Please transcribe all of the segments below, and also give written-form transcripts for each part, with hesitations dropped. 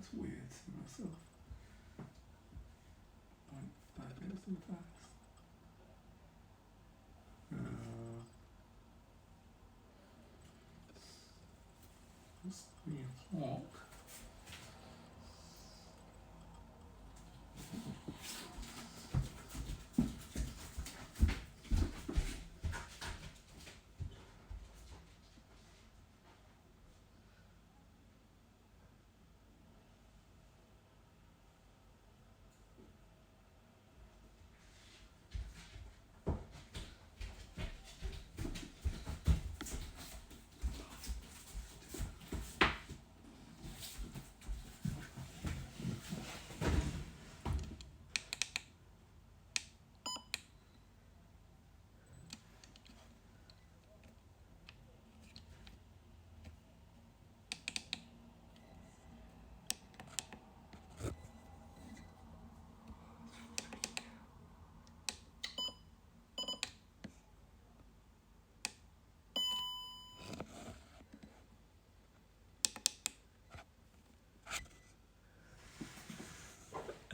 That's weird to myself. 5 minutes in the past. It's 3 o'clock.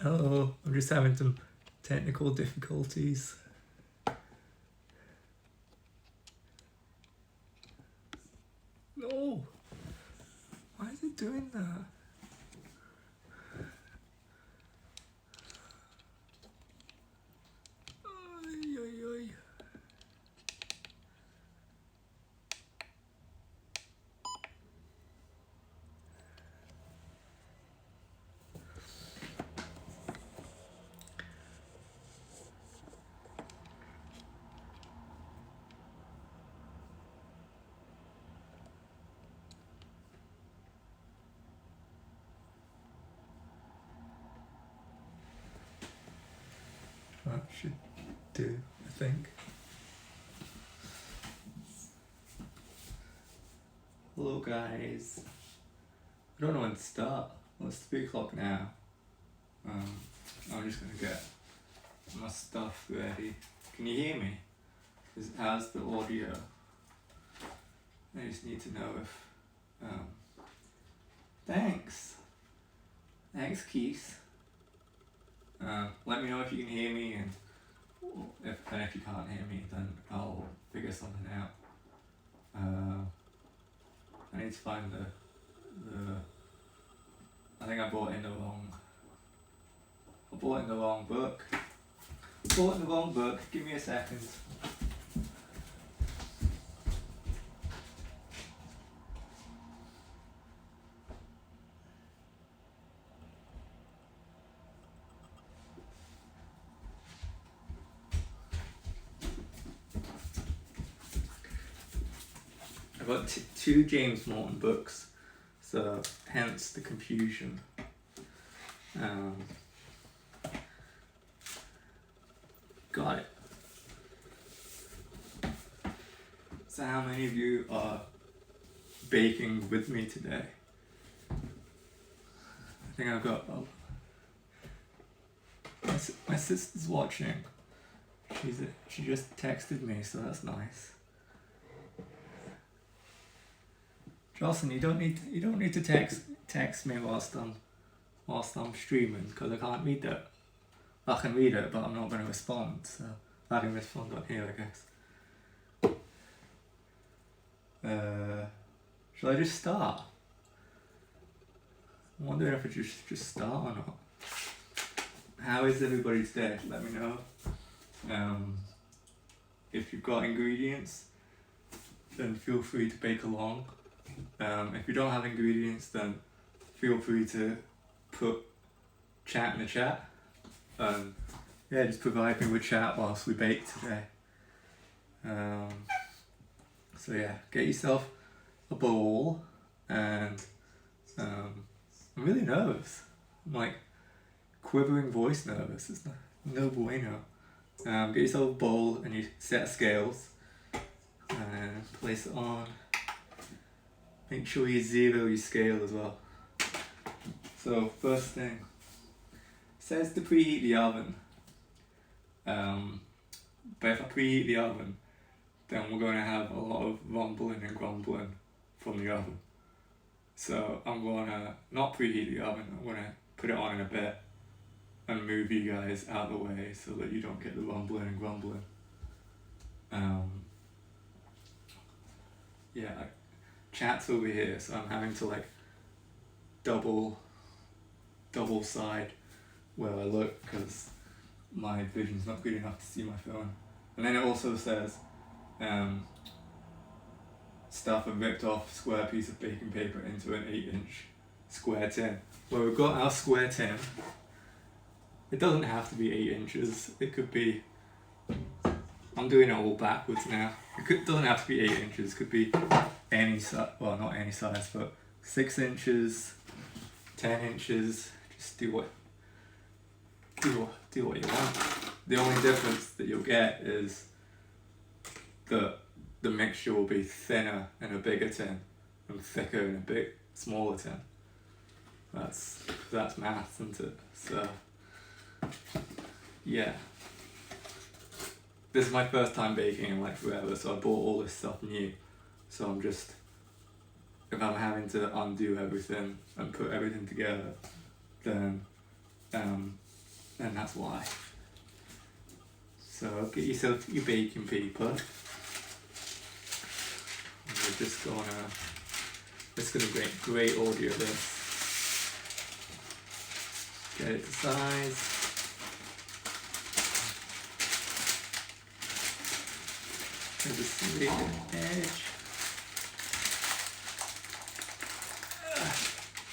Hello, I'm just having some technical difficulties. No! Why is it doing that? Ay, ay, ay. That should do, I think. Hello guys. I don't know when to start. Well, it's 3 o'clock now. I'm just gonna get my stuff ready. Can you hear me? How's the audio? I just need to know if... Thanks! Thanks, Keith. Let me know if you can hear me, and if you can't hear me, then I'll figure something out. I need to find the I think I bought in the wrong book. Bought in the wrong book. Give me a second. I've got 2 James Morton books, so hence the confusion. Got it. So how many of you are baking with me today? I think I've got... my sister's watching. She just texted me, so that's nice. Jocelyn, you don't need to text me whilst I'm streaming, because I can't read it. I can read it, but I'm not going to respond. So I can respond on here, I guess. Shall I just start? I'm wondering if I just start or not. How is everybody today? Let me know. If you've got ingredients, then feel free to bake along. If you don't have ingredients, then feel free to put chat in the chat. Yeah, just provide me with chat whilst we bake today. So yeah, get yourself a bowl, and I'm really nervous. I'm like quivering voice nervous. It's no bueno. Get yourself a bowl and you set scales and place it on. Make sure you zero your scale as well. So first thing, it says to preheat the oven. But if I preheat the oven, then we're going to have a lot of rumbling and grumbling from the oven. So I'm gonna not preheat the oven, I'm gonna put it on in a bit and move you guys out of the way so that you don't get the rumbling and grumbling. Yeah, chat's over here, so I'm having to like double side where I look because my vision's not good enough to see my phone. And then it also says stuff a ripped off square piece of baking paper into an 8-inch square tin. Well, we've got our square tin. It doesn't have to be 8 inches. It could be, I'm doing it all backwards now. It doesn't have to be 8 inches. It could be any size, well, not any size, but 6 inches, 10 inches. Just do what you want. The only difference that you'll get is that the mixture will be thinner in a bigger tin and thicker in a smaller tin. That's maths, isn't it? So yeah, this is my first time baking in like forever, so I bought all this stuff new. So I'm just, if I'm having to undo everything and put everything together, then that's why. So get yourself your baking paper. And we're just gonna, it's gonna be great audio this. Get it to size. There's a straight edge.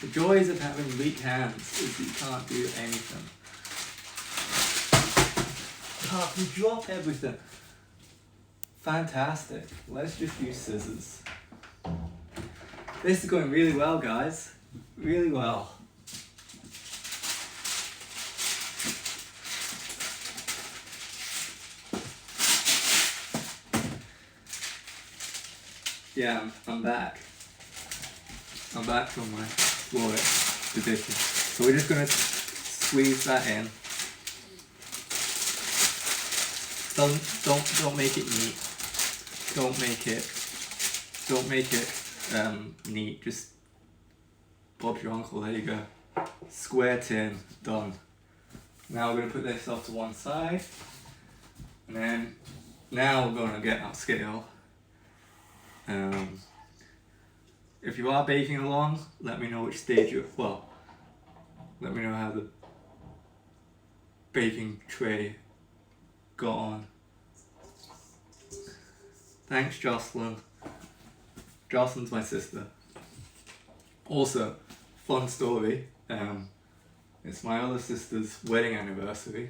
The joys of having weak hands is that you can't do anything. Oh, you drop everything. Fantastic. Let's just use scissors. This is going really well, guys. Really well. Yeah, I'm back. I'm back from my floor expedition. So we're just gonna squeeze that in. Don't make it neat. Don't make it neat. Just Bob's your uncle. There you go. Square tin done. Now we're gonna put this off to one side, and then now we're gonna get our scale. If you are baking along, let me know which stage let me know how the baking tray got on. Thanks, Jocelyn. Jocelyn's my sister. Also, fun story, it's my other sister's wedding anniversary,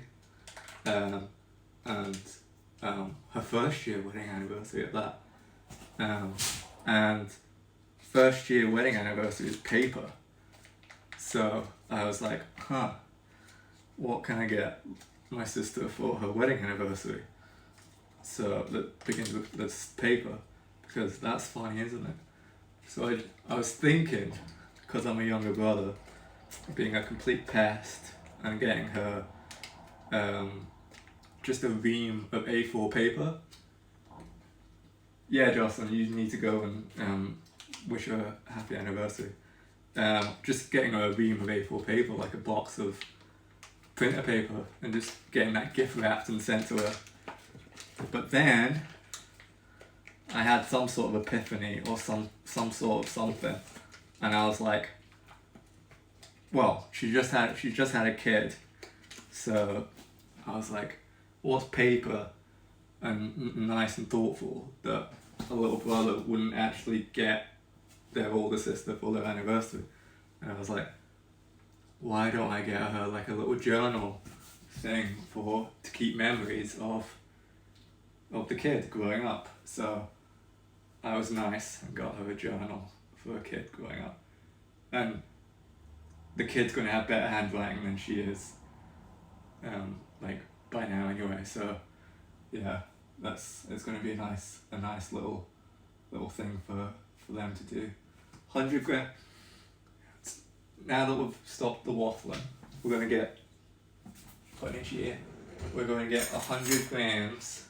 and her first year wedding anniversary at that. And first year wedding anniversary is paper. So I was like, what can I get my sister for her wedding anniversary? So that begins with this paper, because that's funny, isn't it? So I was thinking, because I'm a younger brother, being a complete pest and getting her just a ream of A4 paper. Yeah, Jocelyn, you need to go and wish her a happy anniversary. Just getting her a ream of A4 paper, like a box of printer paper, and just getting that gift wrapped and sent to her. But then I had some sort of epiphany or some sort of something, and I was like, well, she just had a kid, so I was like, what's paper and nice and thoughtful that a little brother wouldn't actually get their older sister for their anniversary? And I was like, why don't I get her like a little journal thing to keep memories of the kid growing up? So I was nice and got her a journal for a kid growing up, and the kid's gonna have better handwriting than she is, like by now anyway. So yeah, it's gonna be a nice little thing for them to do. 100 grams. Now that we've stopped the waffling, we're gonna get put in here. We're going to get 100 grams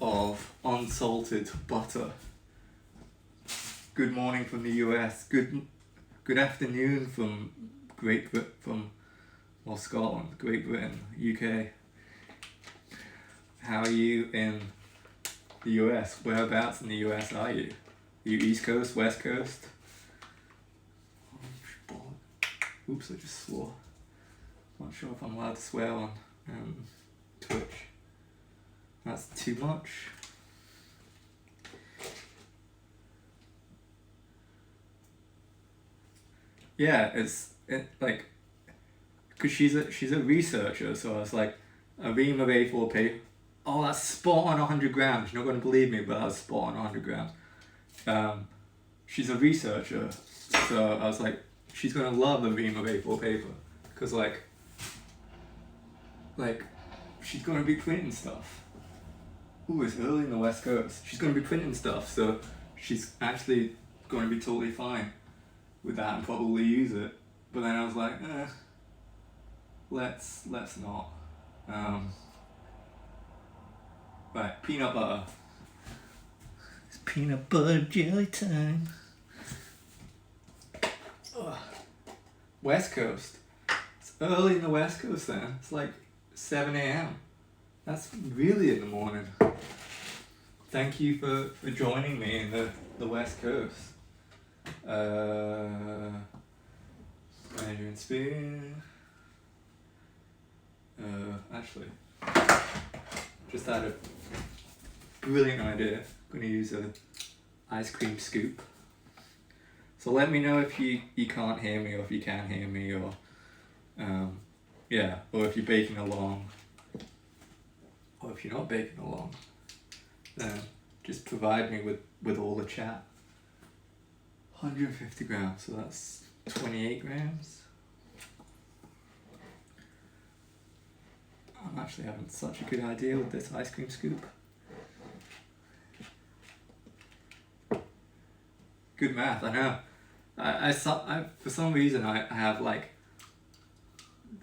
of unsalted butter. Good morning from the US. Good afternoon from Scotland, Great Britain, UK. How are you in the US? Whereabouts in the US are you? Are you East Coast, West Coast? Oops, I just swore. Not sure if I'm allowed to swear on Twitch. That's too much. Yeah, like, cause she's a researcher, so I was like, a ream of A4 paper. Oh, that's spot on 100 grams. You're not gonna believe me, but that's spot on 100 grams. She's a researcher, so I was like, she's gonna love a ream of A4 paper, cause like she's gonna be printing stuff. Ooh, it's early in the West Coast. She's gonna be printing stuff, so she's actually gonna be totally fine with that and probably use it. But then I was like, let's not. Right, peanut butter. It's peanut butter jelly time. Ugh. West Coast. It's early in the West Coast then. It's like 7 a.m. That's really in the morning. Thank you for joining me in the West Coast. Measuring spoon. Actually, just had a brilliant idea. I'm gonna use a ice cream scoop. So let me know if you can't hear me, or if you can hear me, or yeah, or if you're baking along, or if you're not baking along, then just provide me with all the chat. 150 grams, so that's 28 grams. I'm actually having such a good idea with this ice cream scoop. Good math, I know. I for some reason I have like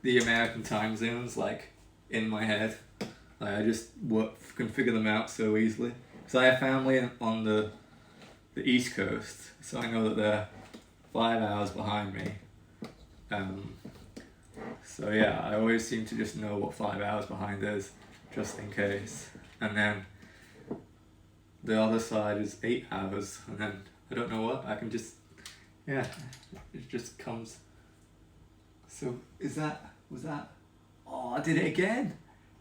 the American time zones like in my head. Like I just can figure them out so easily. So I have family on the East Coast, so I know that they're 5 hours behind me. So yeah, I always seem to just know what 5 hours behind is, just in case. And then the other side is 8 hours, and then I don't know what, I can just, yeah, it just comes. So was that, oh, I did it again.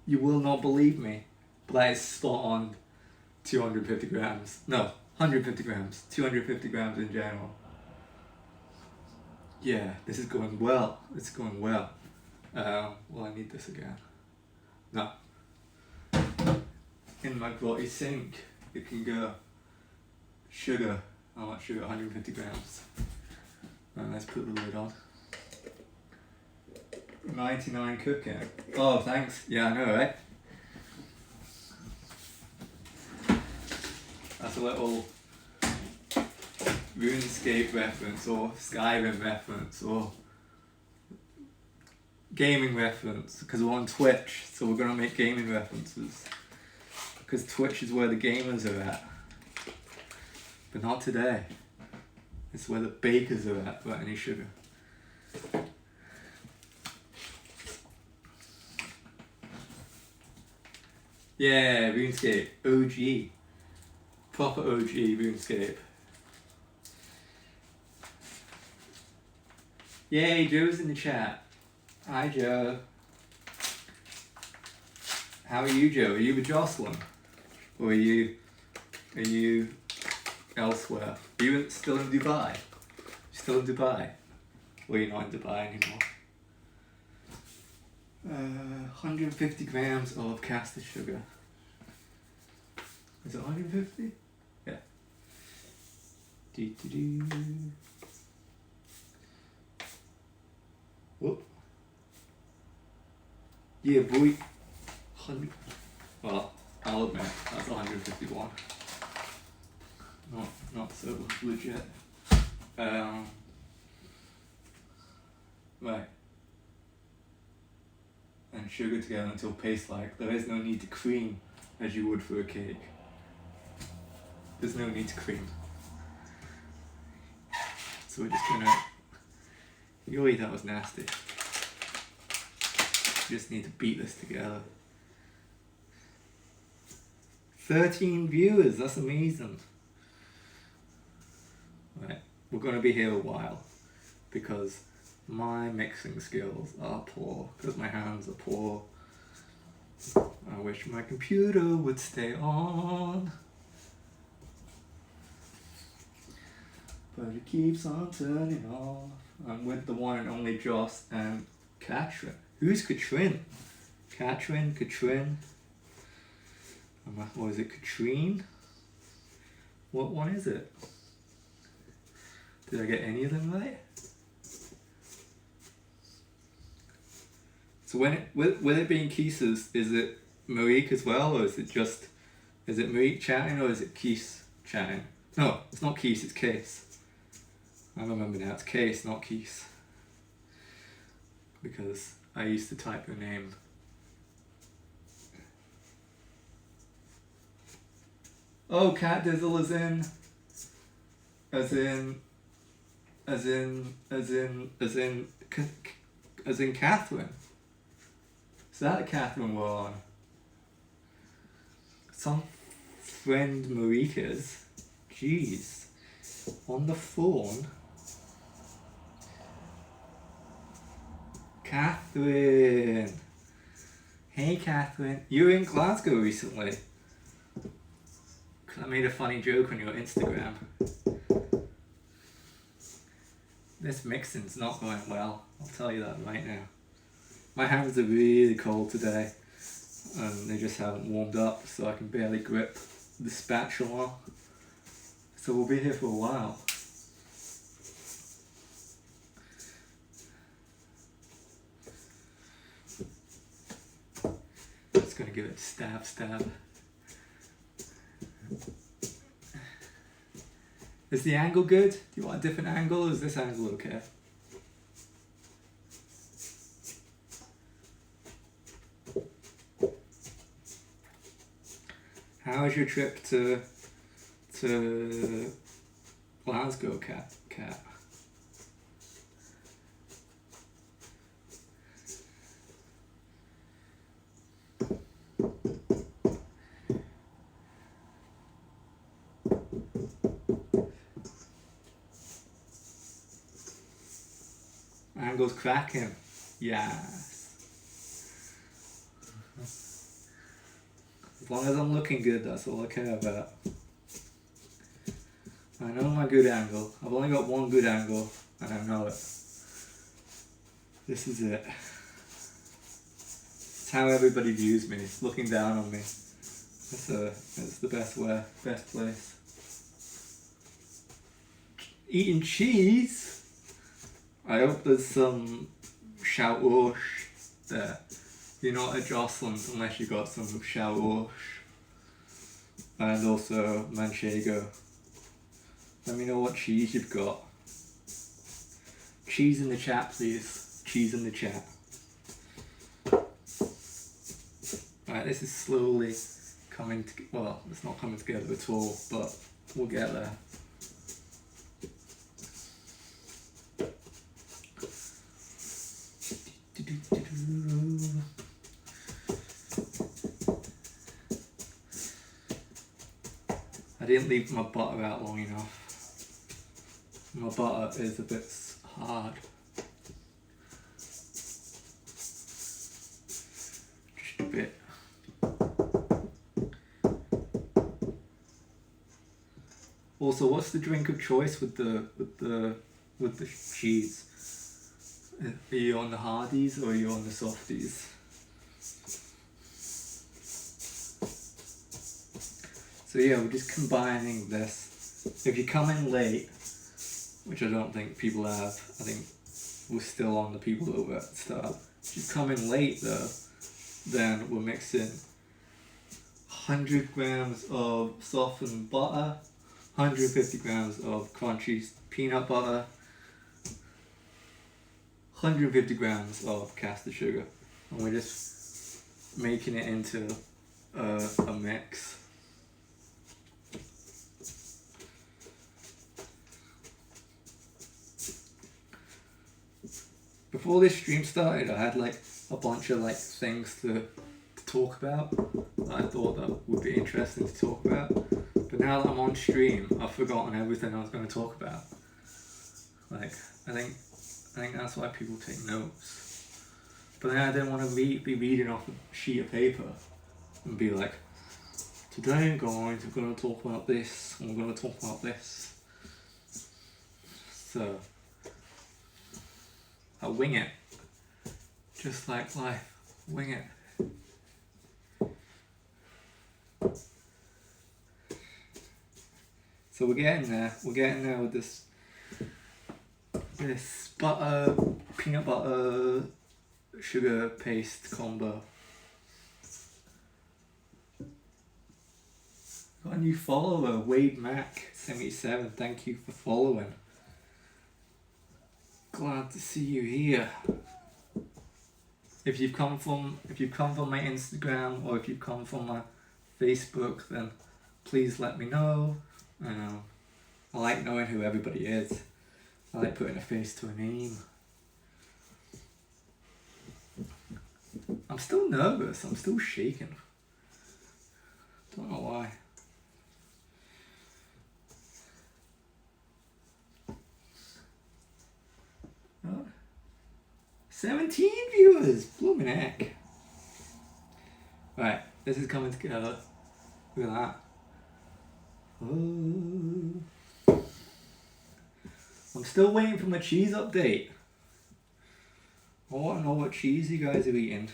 You will not believe me, but that is spot on 250 grams. No, 150 grams, 250 grams in general. Yeah, this is going well. It's going well. Well, I need this again. No. In my grotty sink, it can go. Sugar. How much sugar? 150 grams. And let's put the lid on. 99 cooking. Oh, thanks. Yeah, I know, right? That's a little RuneScape reference, or Skyrim reference, or gaming reference, because we're on Twitch, so we're going to make gaming references, because Twitch is where the gamers are at, but not today. It's where the bakers are at without any sugar. Yeah, RuneScape, OG, proper OG RuneScape. Yay, Joe's in the chat. Hi, Joe. How are you, Joe? Are you with Jocelyn? Or are you elsewhere? Are you still in Dubai? Still in Dubai? Or are you not in Dubai anymore? 150 grams of caster sugar. Is it 150? Yeah. Do. Whoop. Yeah, boy. 100. Well, I'll admit, that's 151. Not so legit. Right. And sugar together until paste-like. There is no need to cream as you would for a cake. There's no need to cream. So we're just gonna, really that was nasty. We just need to beat this together. 13 viewers, that's amazing. Right, we're gonna be here a while because my mixing skills are poor, because my hands are poor. I wish my computer would stay on, but it keeps on turning off. I'm with the one and only Joss and Katrin. Who's Katrin? Katrin. Or is it Katrine? What one is it? Did I get any of them right? So when with it being Keith's, is it Marique as well, or is it Marique chatting, or is it Keith chatting? No, it's not Keith, it's Case. I remember now, it's Case, not Keith. Because I used to type her name. Oh, Cat Dizzle is in. As in Catherine. Is that a Catherine we're on? Some friend Marika's. Jeez. On the phone. Catherine. Hey Catherine. You were in Glasgow recently. I made a funny joke on your Instagram. This mixing's not going well, I'll tell you that right now. My hands are really cold today, and they just haven't warmed up, so I can barely grip the spatula. So we'll be here for a while. Just gonna give it stab. Is the angle good? Do you want a different angle, or is this angle okay? How was your trip to Glasgow, Cat? Angle's cracking. Yes. As long as I'm looking good, that's all I care about. I know my good angle. I've only got one good angle, and I know it. This is it. It's how everybody views me, looking down on me. It's the best place. Eating cheese? I hope there's some Shout-Osh there. You're not a Jocelyn unless you got some Shout-Osh. And also Manchego. Let me know what cheese you've got. Cheese in the chat, please. Cheese in the chat. Alright, this is slowly coming together. Well, it's not coming together at all, but we'll get there. I didn't leave my butter out long enough. My butter is a bit hard. Just a bit. Also, what's the drink of choice with the cheese? Are you on the hardies or are you on the softies? So yeah, we're just combining this. If you come in late, which I don't think people have, I think we're still on the people that were at the start. If you come in late though, then we're mixing 100 grams of softened butter, 150 grams of crunchy peanut butter, 150 grams of caster sugar, and we're just making it into a mix. before this stream started, I had like a bunch of like things to talk about that I thought that would be interesting to talk about. But now that I'm on stream, I've forgotten everything I was going to talk about. Like, I think that's why people take notes. But then I didn't want to be reading off a sheet of paper and be like, today guys, we're going to talk about this, and we're going to talk about this. So, I wing it. Just like life, wing it. So we're getting there with this butter, peanut butter, sugar paste combo. Got a new follower, Wade Mac 77. Thank you for following. Glad to see you here. If you've come from my Instagram or if you've come from my Facebook, then please let me know. I like knowing who everybody is. I like putting a face to a name. I'm still nervous. I'm still shaking. Don't know why. Oh. 17 viewers! Blooming heck. Right, this is coming together. Look at that. Oh. I'm still waiting for my cheese update. I want to know what cheese you guys are eating.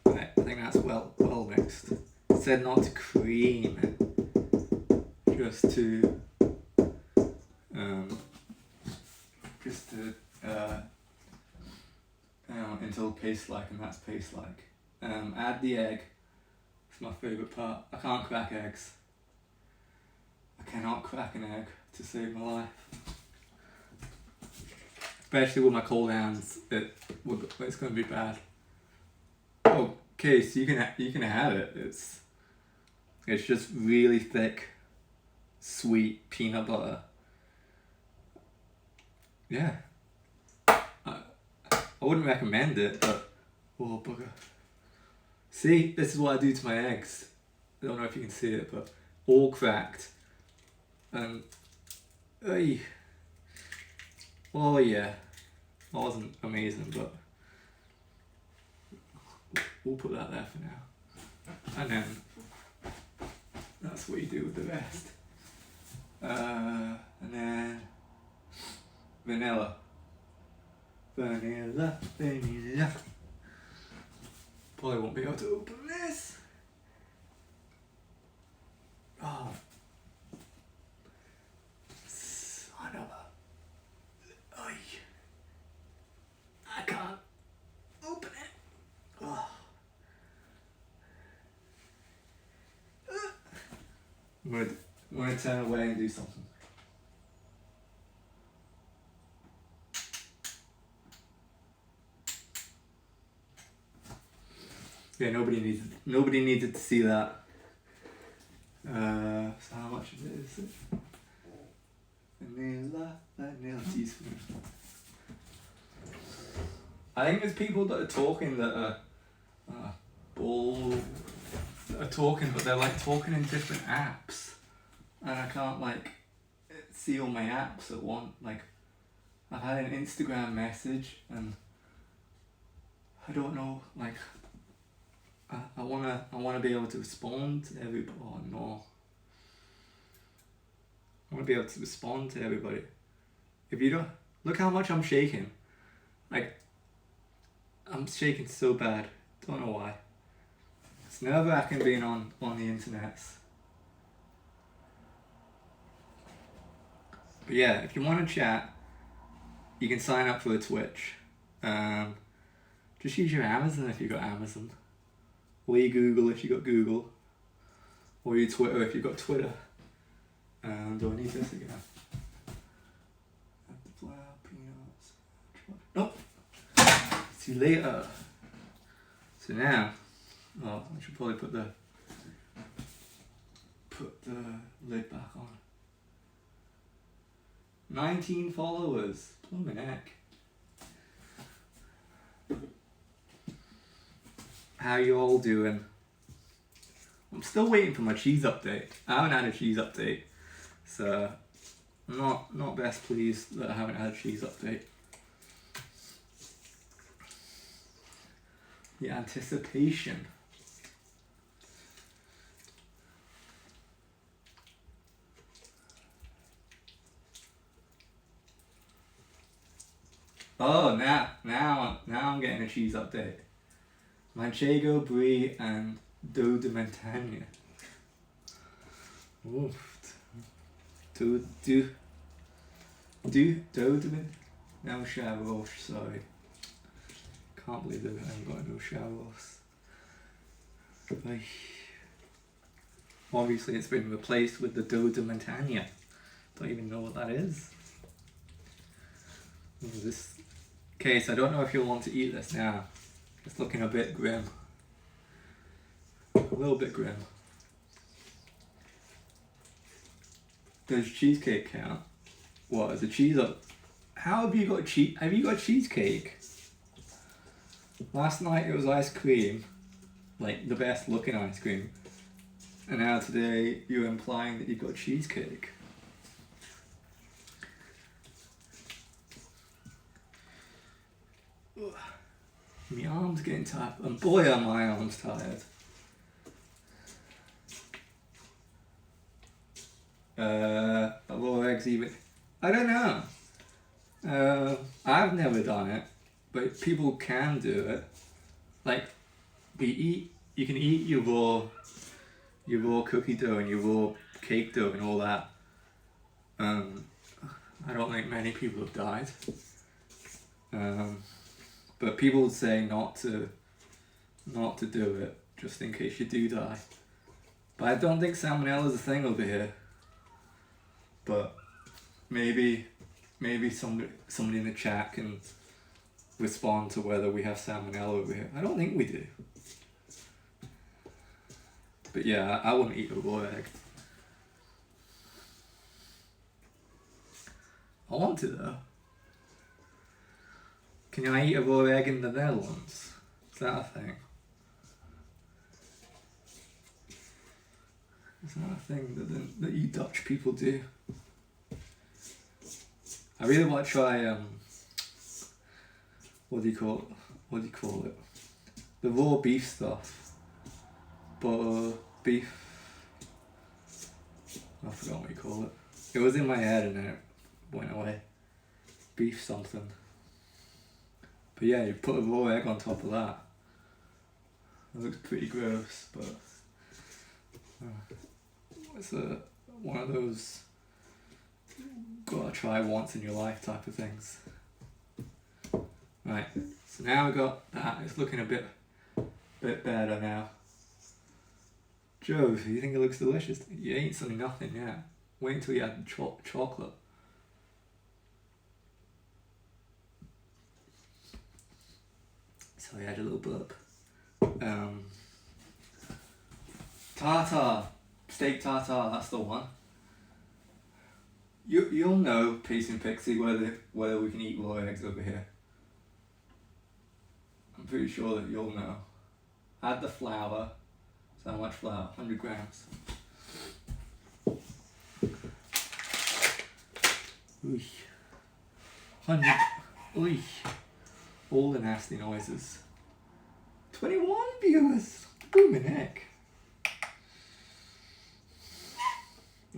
Right, I think that's well mixed. It said not to cream it, just to until paste-like, and that's paste-like. Add the egg. It's my favourite part. I can't crack eggs. I cannot crack an egg to save my life. Especially with my cold hands, it's going to be bad. Okay, so you can have it. It's just really thick, sweet peanut butter. Yeah. I wouldn't recommend it, but oh bugger. See, this is what I do to my eggs. I don't know if you can see it, but all cracked. And oh yeah, it wasn't amazing, but we'll put that there for now. And then that's what you do with the rest. And then vanilla. Vanilla. Probably won't be able to open this. Oh. Son of a... Oy. I can't open it. Oh. I'm gonna turn away and do something. Yeah, nobody needed to see that. So how much of it is it? Vanilla teaspoon. I think there's people that are talking that are talking, but they're like talking in different apps, and I can't like see all my apps at once. Like I've had an Instagram message, and I don't know, like I wanna be able to respond to everybody. Oh no. I wanna be able to respond to everybody. If you don't, look how much I'm shaking. Like I'm shaking so bad. Don't know why. It's nerve-wracking being on the internet. But yeah, if you want to chat, you can sign up for a Twitch. Just use your Amazon if you got Amazon. Or your Google if you got Google. Or your Twitter if you got Twitter. Do I need this again? Add the flour, peanuts. Nope. See you later. So now, Oh, I should probably put the lid back on. 19 followers. Blooming heck. How you all doing? I'm still waiting for my cheese update. I haven't had a cheese update, so I'm not best pleased that I haven't had a cheese update. The anticipation. Oh, now I'm getting a cheese update. Manchego, Brie, and Doux de Montagne. Oof. Doux de Montagne. No Chavaroche, sorry. Can't believe I haven't got no Chavaroche. Obviously it's been replaced with the Doux de Montagne. Don't even know what that is. This case, I don't know if you'll want to eat this now. It's looking a bit grim. A little bit grim. Does cheesecake count? What, is a cheese up? How have you got have you got cheesecake? Last night it was ice cream. Like the best looking ice cream. And now today you're implying that you've got cheesecake. My arm's getting tired, and boy are my arms tired. Raw eggs even, I don't know. I've never done it, but people can do it. Like, you can eat your raw cookie dough and your raw cake dough and all that. I don't think many people have died. But people would say not to do it, just in case you do die. But I don't think salmonella is a thing over here. But maybe somebody in the chat can respond to whether we have salmonella over here. I don't think we do. But yeah, I wouldn't eat a raw egg. I want to though. Can I eat a raw egg in the Netherlands? Is that a thing? Is that a thing that you Dutch people do? I really want to try, what do you call it? The raw beef stuff. Butter, beef. I forgot what you call it. It was in my head and then it went away. Beef something. But yeah, you put a raw egg on top of that. It looks pretty gross, but it's one of those gotta try once in your life type of things. Right, so now we got that. It's looking a bit better now. Joe, you think it looks delicious? You ain't seen nothing yet. Wait until you add chocolate. So we had a little burp. Tartar, steak tartar, that's the one. You'll know, Peace and Pixie, whether we can eat raw eggs over here. I'm pretty sure that you'll know. Add the flour. So how much flour? 100 grams. Ooh. 100. Ooh. All the nasty noises. 21 viewers. Booming heck.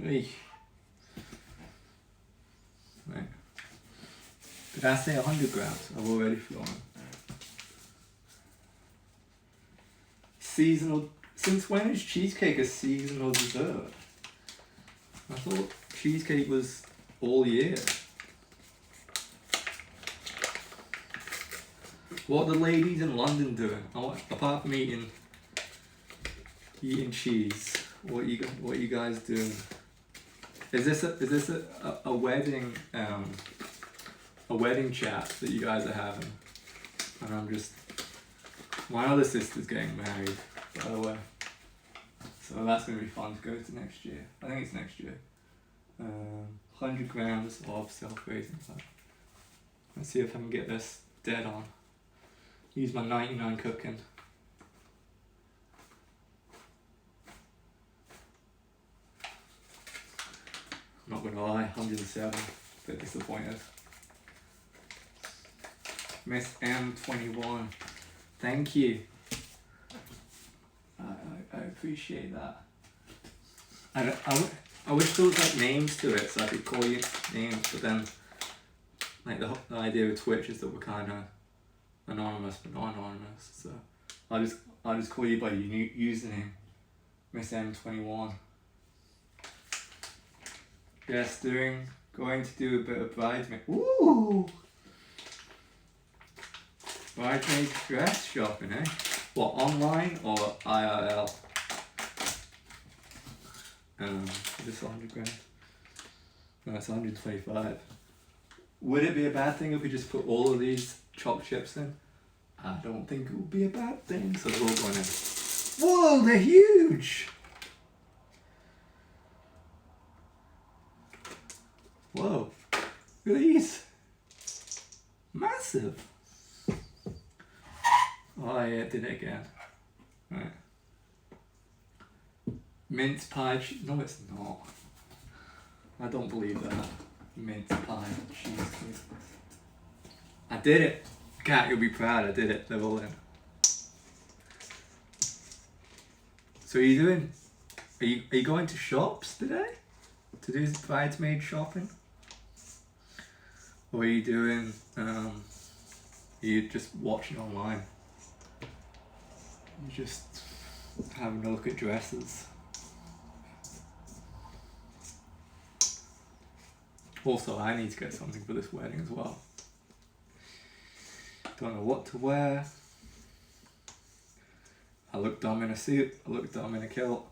Ooh. Right. Did I say 100 grams? I've already flown. Seasonal. Since when is cheesecake a seasonal dessert? I thought cheesecake was all year. What are the ladies in London doing? Apart from eating cheese, what are you guys doing? Is this a wedding chat that you guys are having? And I'm just, my other sister's getting married, by the way. So that's going to be fun to go to next year. I think it's next year. 100 grams of self-raising fat. Let's see if I can get this dead on. Use my 99 cooking. I'm not going to lie, 107. A bit disappointed. Miss M21. Thank you. I appreciate that. I wish there was like names to it so I could call you names, but then like the idea of Twitch is that we're kind of anonymous but not anonymous, so I'll just call you by your username, Miss M21. Yes, going to do a bit of bridesmaid. Ooh! Bridesmaid dress shopping, eh? What, online or IRL? Is this 100 grand? No, it's 125. Would it be a bad thing if we just put all of these chopped chips in? I don't think it would be a bad thing, so they're all going in. Whoa, they're huge! Whoa, look at these. Massive. Oh yeah, did it again. Right. Mince pie no it's not. I don't believe that. Mince pie cheesecake. I did it. Cat, you'll be proud, I did it. They're all in. So are you going to shops today? To do bridesmaid shopping? Or are you doing, are you just watching online? You're just having a look at dresses. Also, I need to get something for this wedding as well. Don't know what to wear. I look dumb in a suit, I look dumb in a kilt.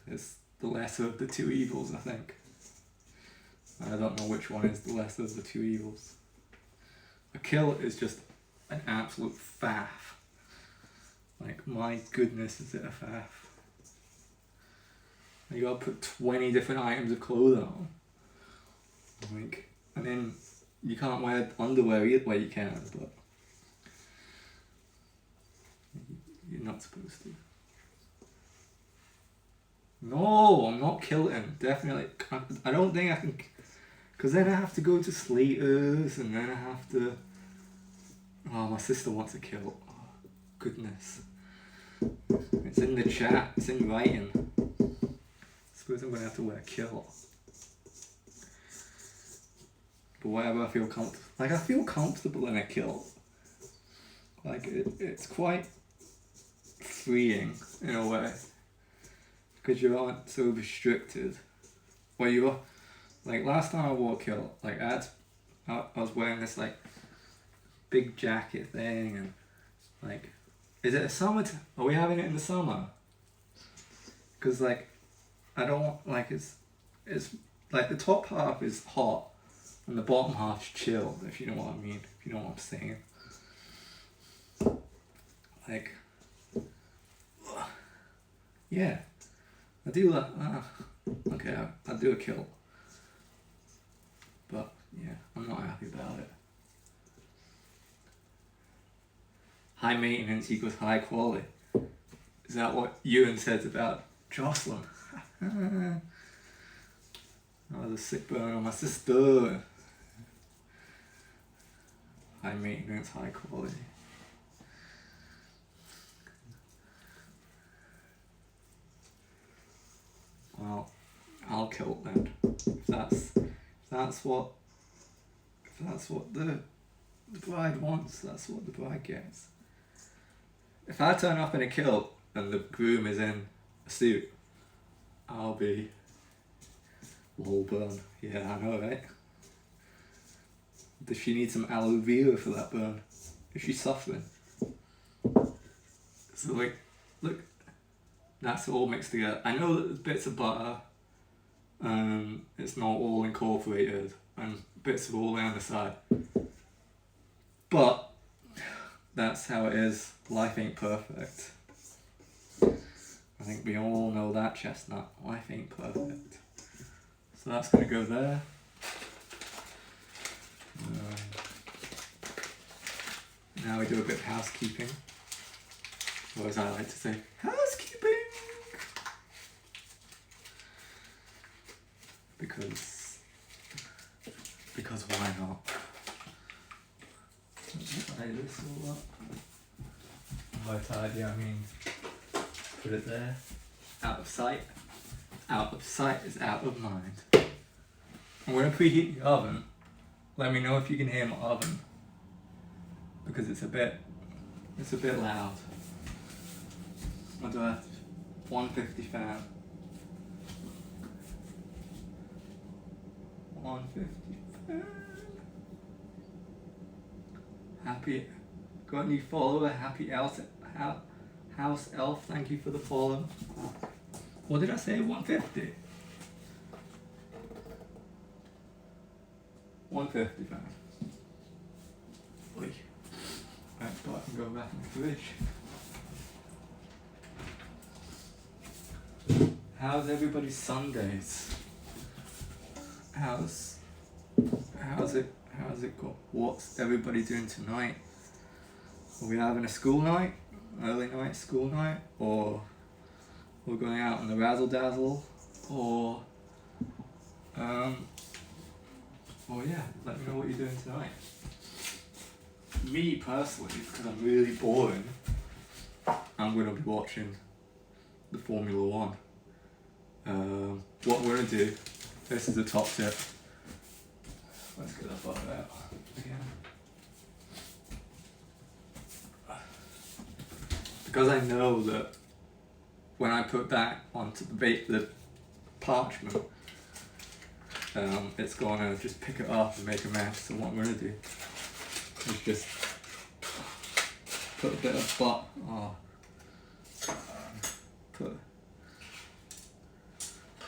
It's the lesser of the two evils, I think. I don't know which one is the lesser of the two evils. A kilt is just an absolute faff. Like, my goodness, is it a faff. You gotta put 20 different items of clothing on. Like, and then you can't wear underwear either. Well, you can, but you're not supposed to. No, I'm not kilting. Definitely. I don't think I can. Because then I have to go to Slater's and then I have to. Oh, my sister wants a kilt. Oh, goodness. It's in the chat. It's in writing. I suppose I'm going to have to wear a kilt. But whatever, I feel comfortable. Like, I feel comfortable in a kilt. Like, it's quite freeing in a way. Because you aren't so restricted. Well, you are. Like, last time I wore a kilt, like, I was wearing this, like, big jacket thing, and, like, is it a summer? Are we having it in the summer? Because, like, I don't, like, it's, like, the top half is hot, and the bottom half's chilled, if you know what I mean, if you know what I'm saying. Like, yeah, I do like, okay, I'll do a kilt. But, yeah, I'm not happy about it. High maintenance equals high quality. Is that what Ewan says about Jocelyn? That was a sick burn on my sister. High maintenance, high quality. Well, I'll kilt then. If that's what the bride wants, that's what the bride gets. If I turn up in a kilt and the groom is in a suit, I'll be lol burn. Yeah, I know, right? Does she need some aloe vera for that burn? Is she suffering? So like, look, that's all mixed together. I know that there's bits of butter, it's not all incorporated, and bits of all on the side. But that's how it is. Life ain't perfect. I think we all know that, Chestnut. Life ain't perfect. So that's going to go there. Now we do a bit of housekeeping. Or as I like to say, housekeeping! Because why not? Tie this all up. By tidy I mean put it there. Out of sight. Out of sight is out of mind. I'm going to preheat the oven. Let me know if you can hear my oven. Because it's a bit loud. I do have 150 fan. 150 fan. Happy, got a new follower, Happy House Elf, thank you for the follow. What did I say, 150? 150 fan. Oi. Right, so I can go back in the fridge. How's everybody's Sundays? How's it go? What's everybody doing tonight? Are we having a school night? Early night, school night? Or we're going out on the razzle dazzle? Or yeah, let me know what you're doing tonight. Me personally, because I'm really boring, I'm going to be watching the Formula One. What we're going to do, this is a top tip. Let's get that butter out again. Because I know that when I put that onto the parchment, it's going to just pick it up and make a mess. So what I'm going to do is just put a bit of put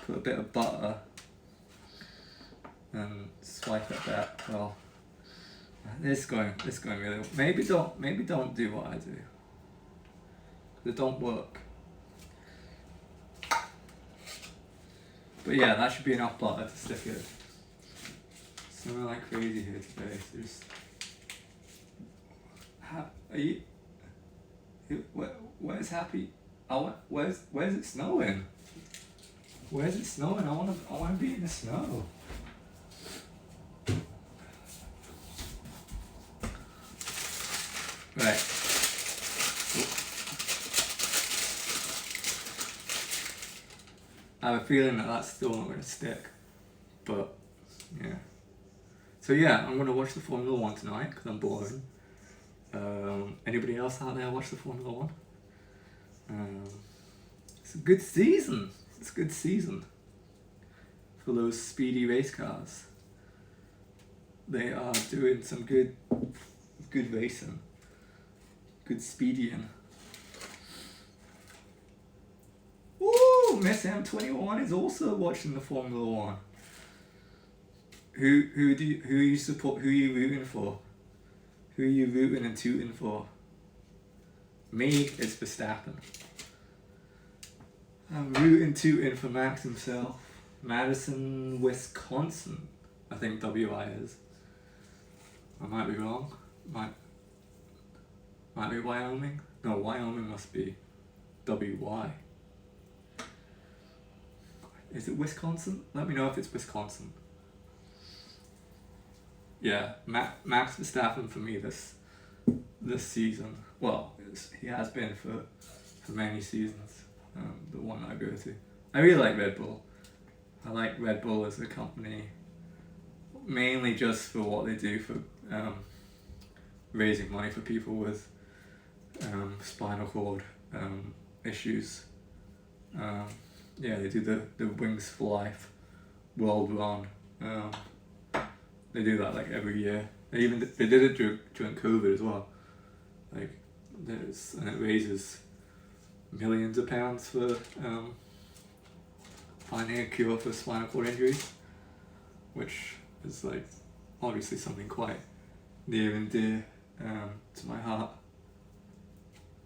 a bit of butter and swipe it back. Well, this going really. Maybe don't do what I do. It don't work. But yeah, that should be enough butter to stick it. Smelling like crazy here today. There's. Are you? Where's Happy? Where's it snowing? Where's it snowing? I wanna be in the snow. Right. I have a feeling that that's still not going to stick, but yeah. So yeah, I'm going to watch the Formula One tonight because I'm boring. Anybody else out there watch the Formula One? It's a good season. It's a good season for those speedy race cars. They are doing some good racing, good speedying. Ooh, Miss M21 is also watching the Formula One. Who you support? Who are you rooting for? Who are you rooting and tooting for? Me, it's Verstappen. I'm rooting tooting for Max himself. Madison, Wisconsin, I think WI is. I might be wrong. Might be Wyoming. No, Wyoming must be WY. Is it Wisconsin? Let me know if it's Wisconsin. Yeah, Max Verstappen for me this season. Well, he has been for many seasons. The one I go to. I really like Red Bull. I like Red Bull as a company, mainly just for what they do for raising money for people with spinal cord issues. Yeah, they do the Wings for Life World Run. They do that like every year. They did it during COVID as well. Like and it raises millions of pounds for finding a cure for spinal cord injuries, which is like obviously something quite near and dear to my heart.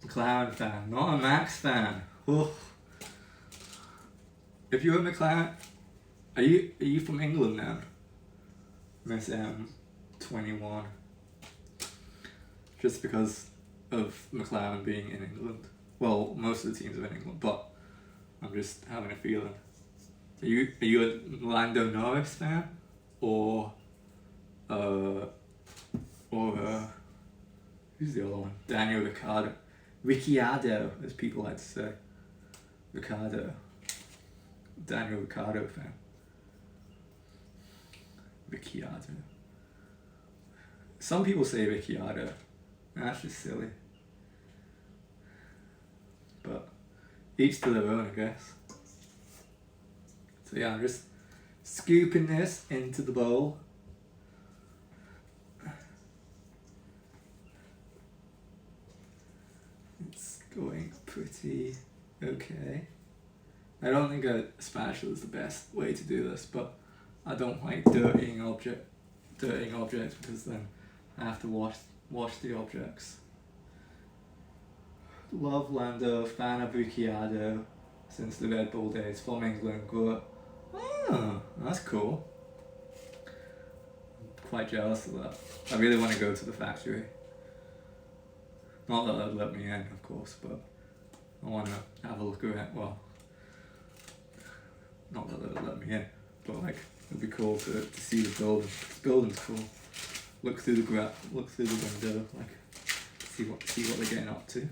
McLaren fan, not a Max fan. Ugh. If you're a McLaren, are you from England now? Miss M21. Just because of McLaren being in England. Well, most of the teams are in England, but I'm just having a feeling. Are you a Lando Norris fan, or who's the other one? Daniel Ricciardo, as people like to say. Daniel Ricciardo fan. Ricciardo. Some people say Ricciardo. That's just silly. But each to their own, I guess. So yeah, I'm just scooping this into the bowl. It's going pretty okay. I don't think a spatula is the best way to do this, but I don't like dirtying objects because then I have to wash the objects. Love Lando, fan of Ricciardo since the Red Bull days, from England. Oh, that's cool. I'm quite jealous of that. I really want to go to the factory. Not that they'd let me in, of course, but I want to have a look around. Well, not that they'd let me in, but like it'd be cool to see the building. This building's cool. Look through the window, like see what they're getting up to.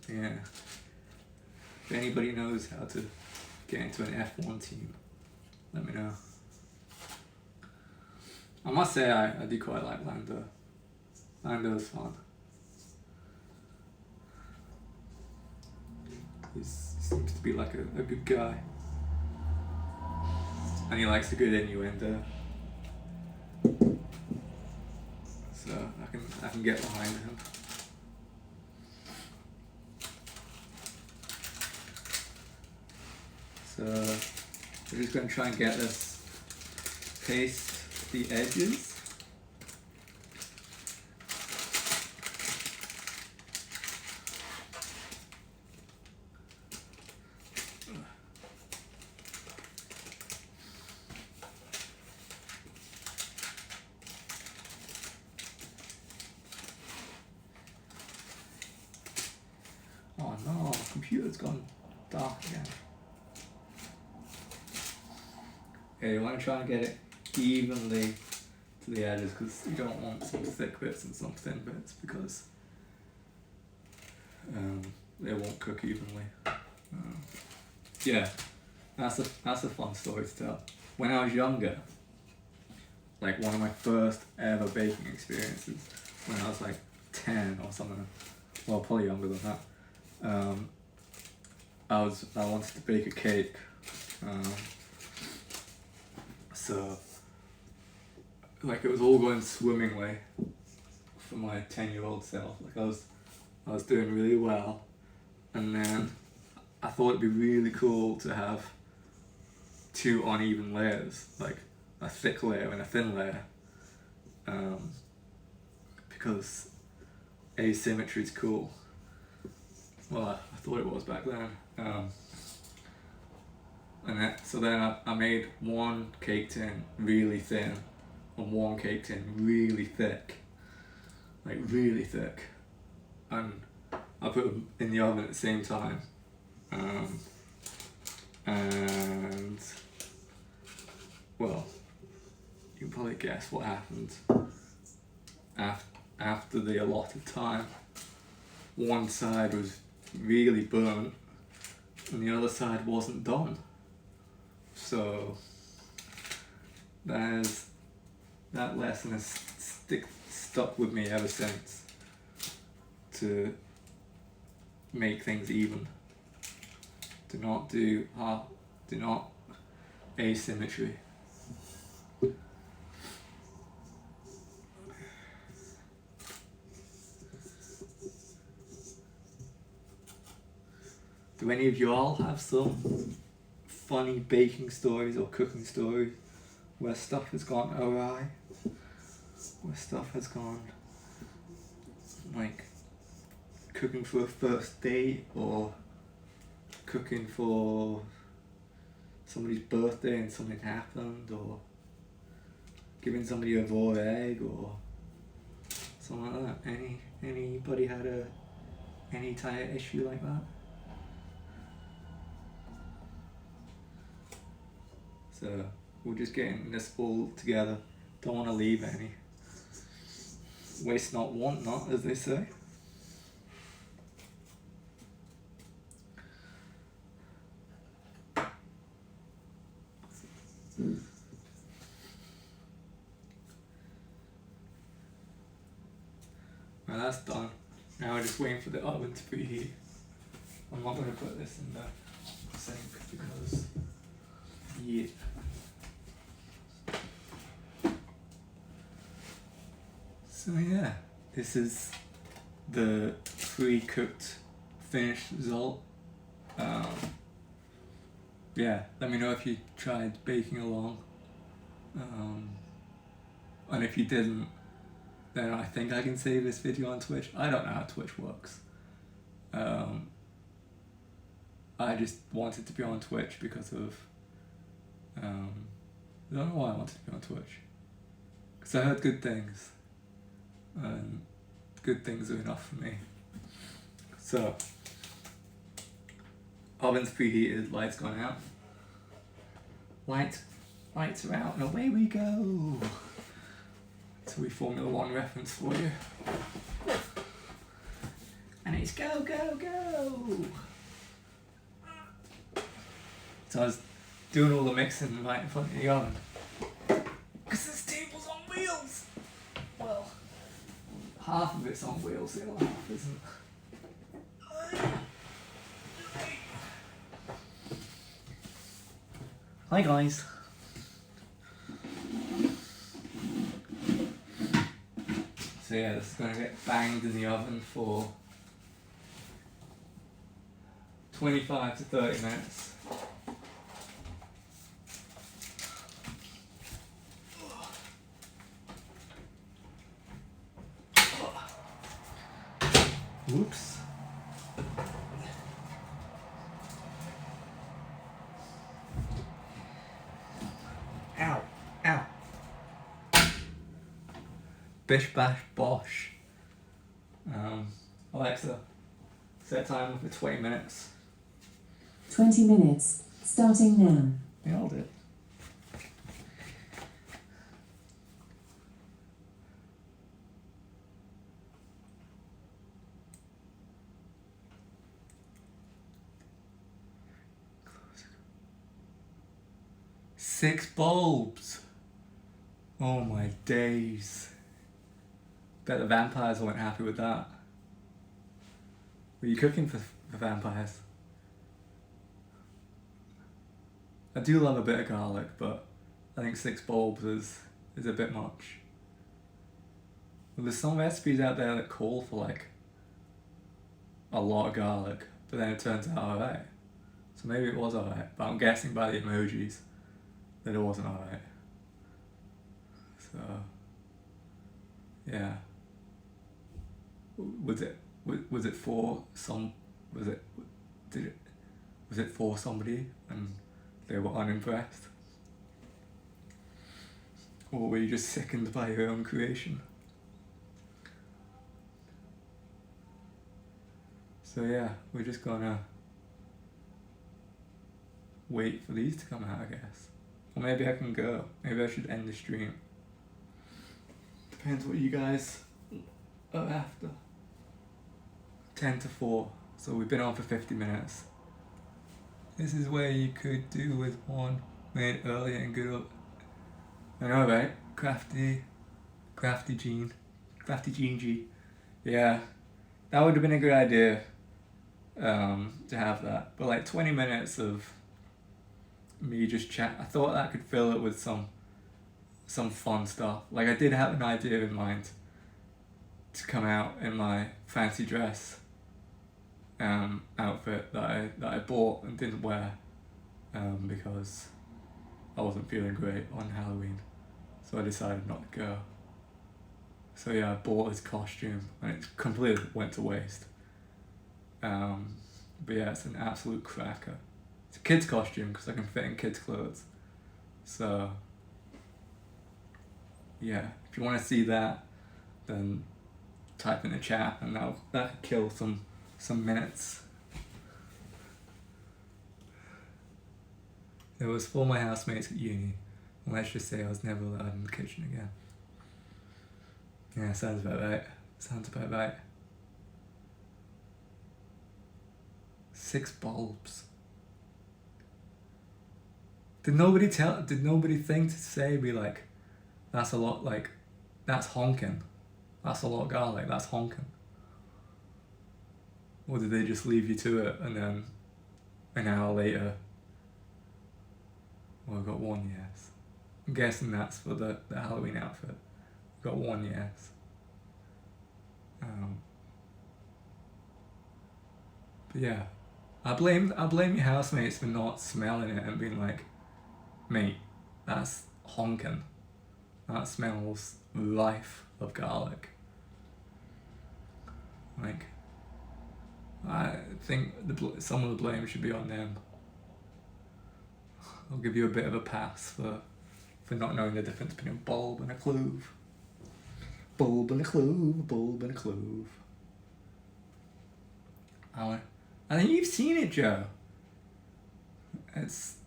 Yeah. If anybody knows how to get into an F1 team, let me know. I must say I do quite like Lando. Lando's fun. He seems to be like a good guy. And he likes a good innuendo. So I can get behind him. So we're just going to try and get this, paste the edges. Oh no, computer's gone dark again. Okay, you want to try and get it evenly to the edges because you don't want some thick bits and some thin bits because they won't cook evenly. Yeah, that's a fun story to tell. When I was younger, like one of my first ever baking experiences, when I was like 10 or something, well probably younger than that, I wanted to bake a cake. So, like it was all going swimmingly for my 10-year-old self. Like I was doing really well, and then I thought it'd be really cool to have two uneven layers, like a thick layer and a thin layer, because asymmetry is cool. Well, I thought it was back then. So then I made one cake tin really thin and one cake tin really thick, like really thick, and I put them in the oven at the same time, and well, you can probably guess what happened after the allotted time. One side was really burnt and the other side wasn't done. So that lesson has stuck with me ever since, to make things even. Do not asymmetry. Do any of y'all have some funny baking stories or cooking stories where stuff has gone awry, where stuff has gone, like cooking for a first date, or cooking for somebody's birthday and something happened, or giving somebody a raw egg, or something like that. Anybody had any type of issue like that? So we're just getting this all together. Don't want to leave any. Waste not, want not, as they say. Well, that's done. Now we're just waiting for the oven to preheat. I'm not going to put this in the sink because, yeah. So yeah, this is the pre-cooked finished result. Yeah, let me know if you tried baking along. And if you didn't, then I think I can save this video on Twitch. I don't know how Twitch works. I just wanted to be on Twitch because of, I don't know why I wanted to be on Twitch. Because I heard good things. And good things are enough for me. So, oven's preheated, lights gone out. Lights are out and away we go. So we Formula 1 reference for you. And it's go, go, go! So I was doing all the mixing right in front of the oven. Because this table's on wheels! Well, half of it's on wheels, the other half isn't. Hi guys. So yeah, this is going to get banged in the oven for 25 to 30 minutes. Whoops. Ow, ow. Bish bash bosh. Alexa, set timer for 20 minutes. 20 minutes, starting now. Nailed it. Six bulbs. Oh my days. Bet the vampires weren't happy with that. Were you cooking for vampires? I do love a bit of garlic, but I think 6 bulbs is a bit much. Well, there's some recipes out there that call for like a lot of garlic, but then it turns out alright. So maybe it was alright, but I'm guessing by the emojis that it wasn't alright. So yeah. Was it for some, was it for somebody and they were unimpressed? Or were you just sickened by your own creation? So yeah, we're just gonna wait for these to come out, I guess. Or maybe I can go. Maybe I should end the stream. Depends what you guys are after. 10 to 4, so we've been on for 50 minutes. This is where you could do with one made earlier and good up. I know, right? Crafty Gene G. Yeah, that would have been a good idea to have that. But like 20 minutes of me just chat, I thought that could fill it with some fun stuff. Like I did have an idea in mind to come out in my fancy dress outfit that I bought and didn't wear because I wasn't feeling great on Halloween, so I decided not to go. So yeah, I bought his costume and it completely went to waste. But yeah, it's an absolute cracker. It's a kid's costume because I can fit in kids' clothes. So yeah, if you want to see that, then type in the chat and that'll kill some minutes. It was for my housemates at uni, and let's just say I was never allowed in the kitchen again. Yeah, sounds about right. Sounds about right. 6 bulbs. Did nobody think to say, be like, that's a lot, like, that's honking. That's a lot of garlic, that's honking. Or did they just leave you to it and then an hour later, well, I got 1 yes. I'm guessing that's for the Halloween outfit. Got 1 yes. But yeah, I blame your housemates for not smelling it and being like, mate, that's honking. That smells life of garlic. Like, I think some of the blame should be on them. I'll give you a bit of a pass for not knowing the difference between a bulb and a clove. Bulb and a clove, bulb and a clove. I think you've seen it, Joe. It's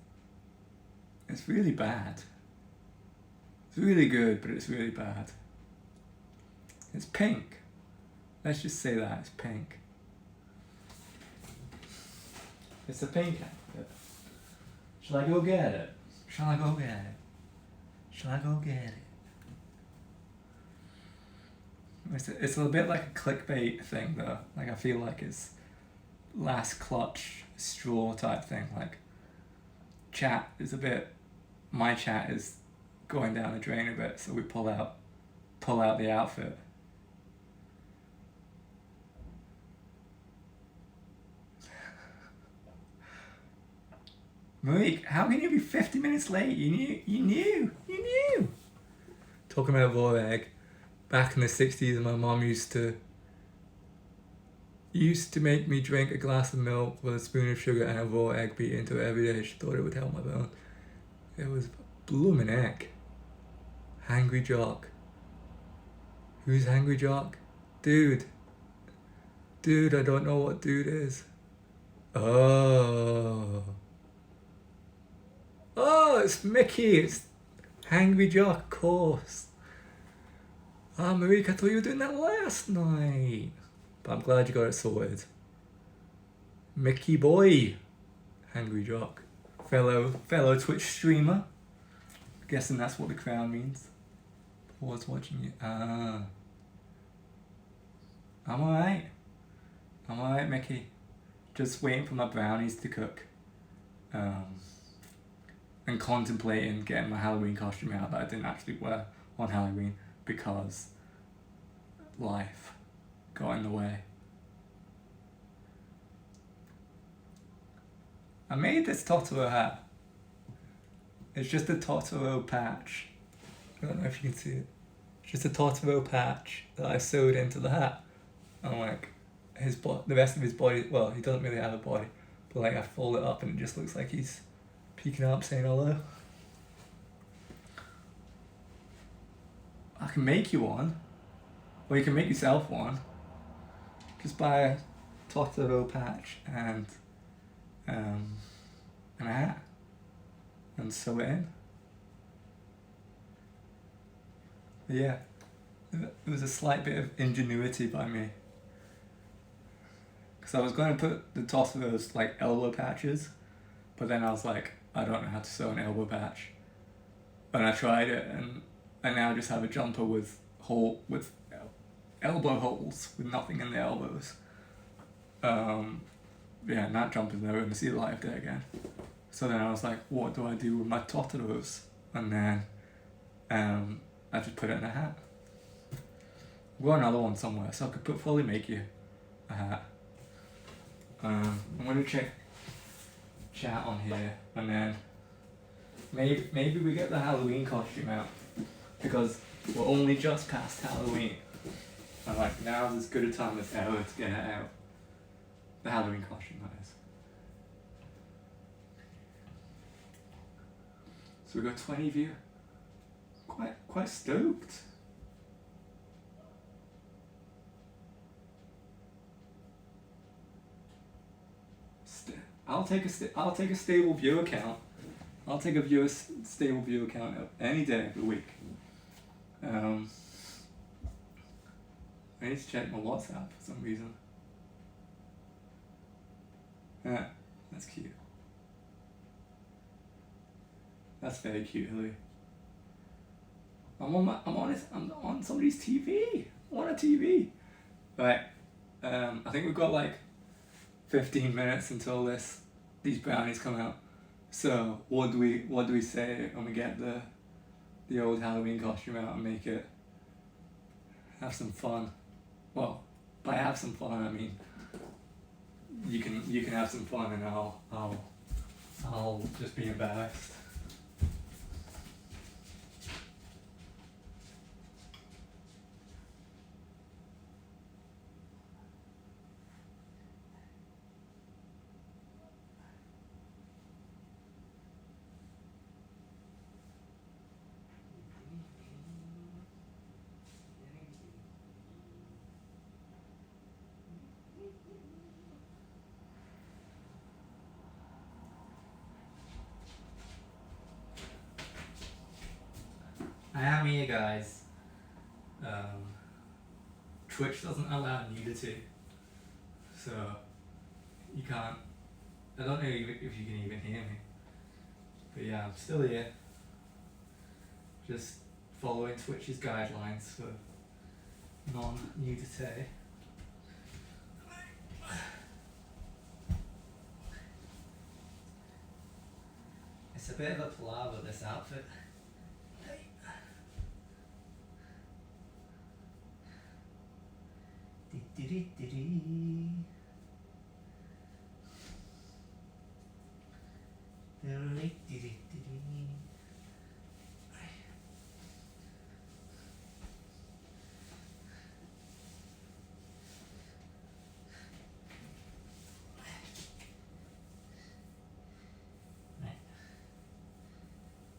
really bad. It's really good, but it's really bad. It's pink. Let's just say that, it's pink. It's a pink outfit. Shall I go get it? Shall I go get it? Shall I go get it? It's a bit like a clickbait thing though. Like I feel like it's last clutch straw type thing. Like chat is my chat is going down the drain a bit, so we pull out the outfit. Marik, how can you be 50 minutes late? You knew. Talking about raw egg. Back in the 60s, my mom used to make me drink a glass of milk with a spoon of sugar and a raw egg beat into it every day. She thought it would help my bone. It was bloomin' egg. Hangry Jock. Who's Hangry Jock? Dude, I don't know what dude is. Oh, it's Mickey. It's Hangry Jock, of course. Marik, I thought you were doing that last night. But I'm glad you got it sorted. Mickey boy. Hangry Jock. Fellow Twitch streamer. Guessing that's what the crown means. Was watching you. I'm alright, Mickey. Just waiting for my brownies to cook. And contemplating getting my Halloween costume out that I didn't actually wear on Halloween because life got in the way. I made this Totoro hat. It's just a Totoro patch. I don't know if you can see it. It's just a Totoro patch that I sewed into the hat. And like the rest of his body, well, he doesn't really have a body, but like I fold it up and it just looks like he's peeking up saying hello. I can make you one, or you can make yourself one. Just buy a Totoro patch and a hat and sew it in. But yeah, it was a slight bit of ingenuity by me. Because I was going to put the Totoro's like elbow patches, but then I was like, I don't know how to sew an elbow patch. And I tried it, and I now just have a jumper with elbow holes with nothing in the elbows. Yeah, and that jumper's never going to see the light of day again. So then I was like, what do I do with my Totoros? And then I just put it in a hat. I've got another one somewhere, so I could fully make you a hat. I'm going to check chat on here, and then maybe we get the Halloween costume out, because we're only just past Halloween, and like now's as good a time as ever to get it out. The Halloween costume, that is. So we got 20 views. Quite stoked. I'll take a stable viewer count. I'll take a stable viewer count any day of the week. I need to check my WhatsApp for some reason. Yeah, that's cute. That's very cute, Hilly. I'm on somebody's TV. I'm on a TV. Right. I think we've got like 15 minutes until these brownies come out. So what do we say when we get the old Halloween costume out and make it have some fun? Well, by have some fun I mean you can have some fun and I'll just be embarrassed. I am here, guys. Twitch doesn't allow nudity, so you can't. I don't know if you can even hear me, but yeah, I'm still here. Just following Twitch's guidelines for non-nudity. It's a bit of a palaver, this outfit.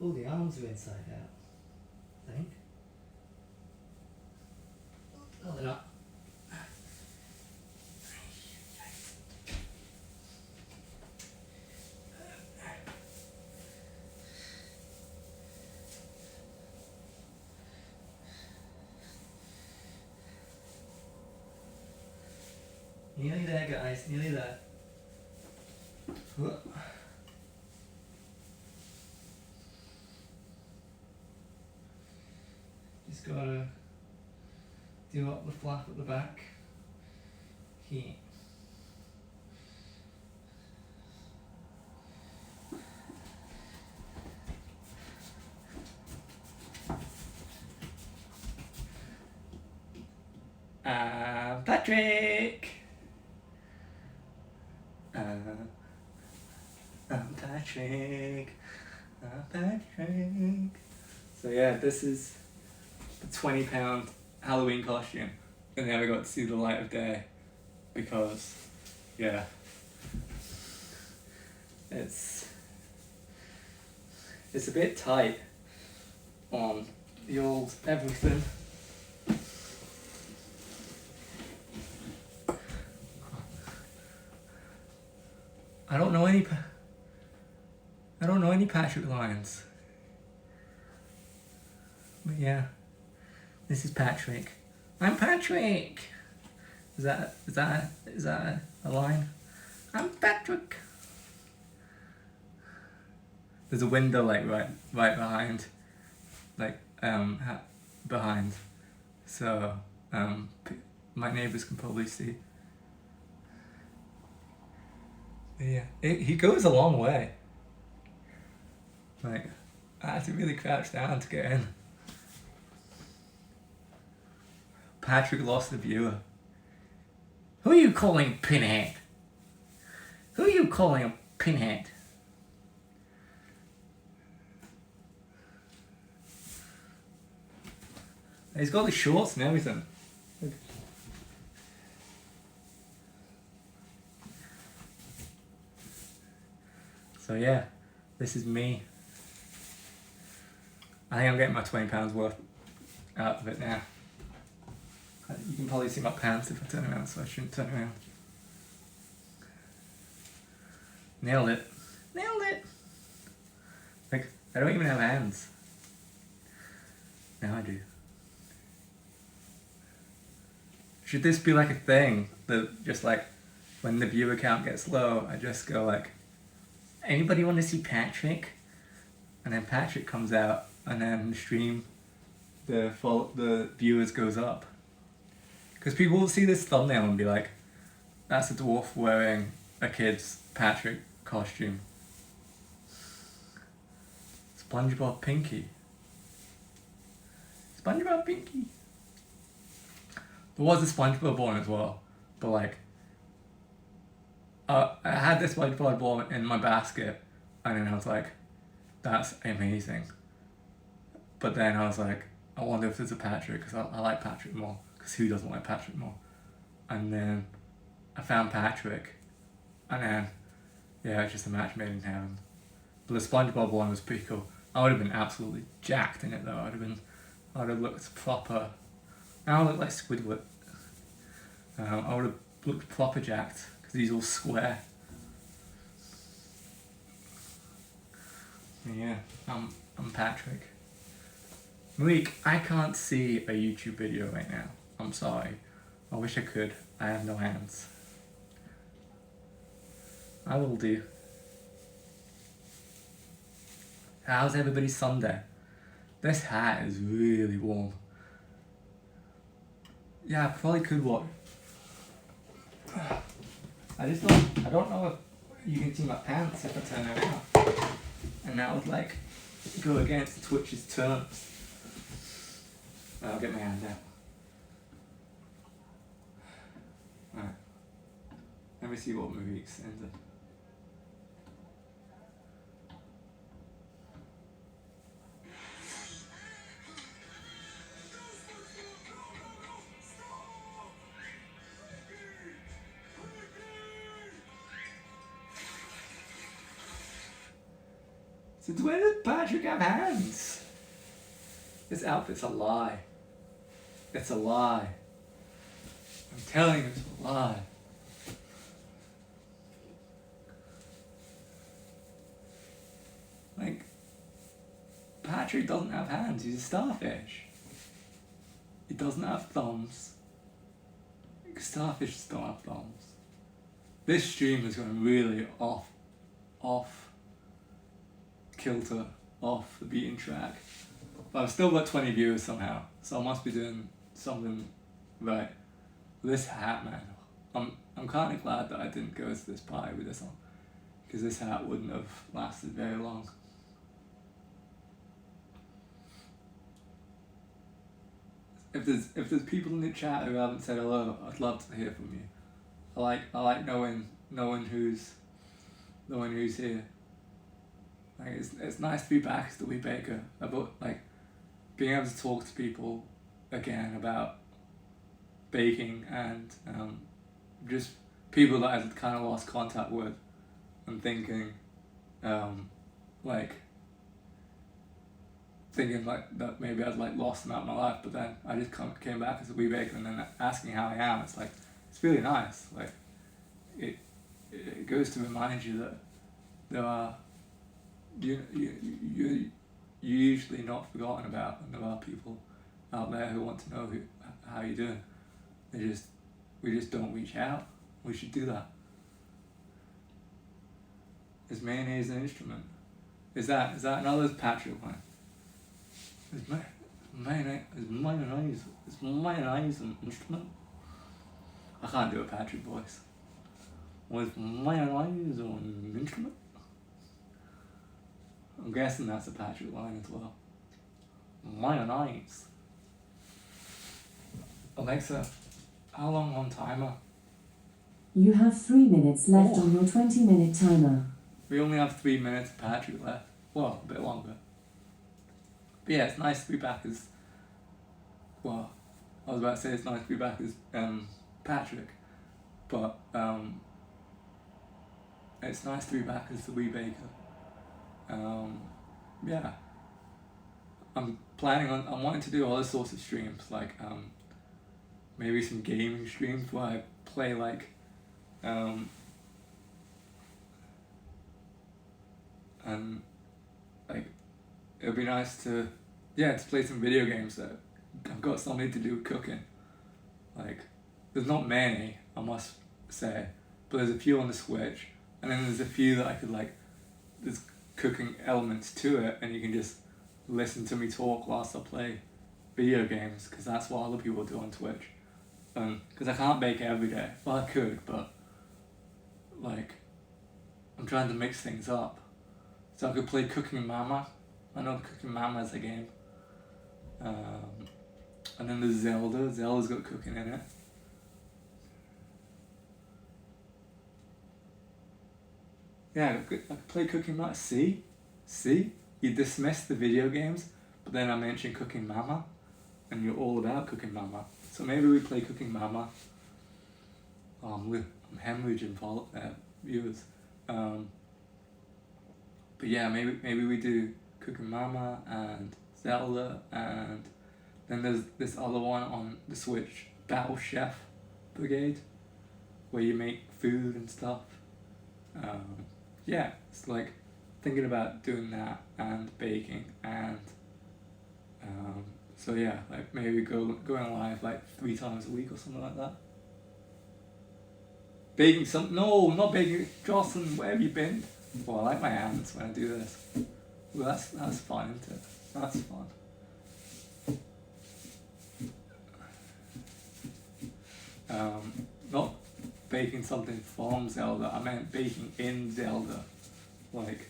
Oh, the arms are inside out, I think. Oh, they're not. Nearly there, guys, nearly there. Whoa. Just gotta do up the flap at the back. Here. Patrick! I'm Patrick. I'm Patrick. So yeah, this is the £20 Halloween costume. I never got to see the light of day because, yeah, it's a bit tight on the old everything. I don't know any Patrick lines. But yeah, this is Patrick. I'm Patrick. Is that a line? I'm Patrick. There's a window like right behind, like behind, so my neighbors can probably see. But yeah, he goes a long way. Like I had to really crouch down to get in. Patrick lost the viewer. Who are you calling Pinhead? Who are you calling a Pinhead? He's got the shorts and everything. Look. So yeah, this is me. I think I'm getting my £20 worth out of it now. You can probably see my pants if I turn around, so I shouldn't turn around. Nailed it. Nailed it! Like, I don't even have hands. Now I do. Should this be like a thing that just like, when the viewer count gets low, I just go like, anybody want to see Patrick? And then Patrick comes out, and then the stream, the viewers goes up. Because people will see this thumbnail and be like, that's a dwarf wearing a kid's Patrick costume. SpongeBob Pinky. SpongeBob Pinky. There was a SpongeBob one as well, but like, I had this SpongeBob one in my basket, and then I was like, that's amazing. But then I was like, I wonder if there's a Patrick, because I like Patrick more, because who doesn't like Patrick more? And then I found Patrick, and then, yeah, it's just a match made in heaven. But the SpongeBob one was pretty cool. I would have been absolutely jacked in it though. I would have looked proper. I would look like Squidward. I would have looked proper jacked because he's all square. Yeah, I'm Patrick. Malik, I can't see a YouTube video right now. I'm sorry. I wish I could. I have no hands. I will do. How's everybody's Sunday? This hat is really warm. Yeah, I probably could walk. I don't know if you can see my pants if I turn around. And that would like go against Twitch's terms. I'll get my hand out. Alright. Let me see what movie sends it. Since when did Patrick have hands? This outfit's a lie. It's a lie. I'm telling you, it's a lie. Like, Patrick doesn't have hands, he's a starfish. He doesn't have thumbs. Starfish don't have thumbs. This stream is going really off kilter, off the beaten track. But I've still got 20 viewers somehow, so I must be doing something right. This hat, man, I'm kind of glad that I didn't go to this party with this on, because this hat wouldn't have lasted very long. If there's people in the chat who haven't said hello, I'd love to hear from you. I like knowing who's here. Like it's nice to be back as the wee baker, about like being able to talk to people again about baking, and just people that I've kind of lost contact with, and thinking like that maybe I'd like lost them out of my life, but then I just came back as a wee baker, and then asking how I am, it's like, it's really nice. Like it goes to remind you that there are you're usually not forgotten about, and there are people out there who want to know how you're doing. We just don't reach out. We should do that. Is mayonnaise an instrument? Is that another Patrick one? Is mayonnaise an instrument? I can't do a Patrick voice. Was mayonnaise an instrument? I'm guessing that's a Patrick line as well. Mayonnaise. Alexa, how long on timer? You have 3 minutes left on your 20-minute timer. We only have 3 minutes of Patrick left. Well, a bit longer. But yeah, it's nice to be back as well, I was about to say it's nice to be back as Patrick, but it's nice to be back as the wee baker. Yeah, I'm wanting to do other sorts of streams, like maybe some gaming streams where I play like and like it would be nice to play some video games that I've got something to do with cooking. Like there's not many, I must say, but there's a few on the Switch, and then there's a few that I could like, there's cooking elements to it, and you can just listen to me talk whilst I play video games, because that's what other people do on Twitch. Because I can't bake every day. Well, I could, but like I'm trying to mix things up. So I could play Cooking Mama. I know Cooking Mama is a game. And then there's Zelda. Zelda's got cooking in it. Yeah, I could play Cooking Mama. See? You dismiss the video games, but then I mention Cooking Mama, and you're all about Cooking Mama. So maybe we play Cooking Mama. Oh, I'm hemorrhaging viewers. But yeah, maybe we do Cooking Mama and Zelda, and then there's this other one on the Switch, Battle Chef Brigade, where you make food and stuff. Yeah, it's like thinking about doing that and baking, and so yeah, like maybe going live like 3 times a week or something like that. Baking no, not baking. Jocelyn, where have you been? Well, I like my hands when I do this. Well, that's fun, isn't it? That's fun. Not baking something from Zelda. I meant baking in Zelda, like.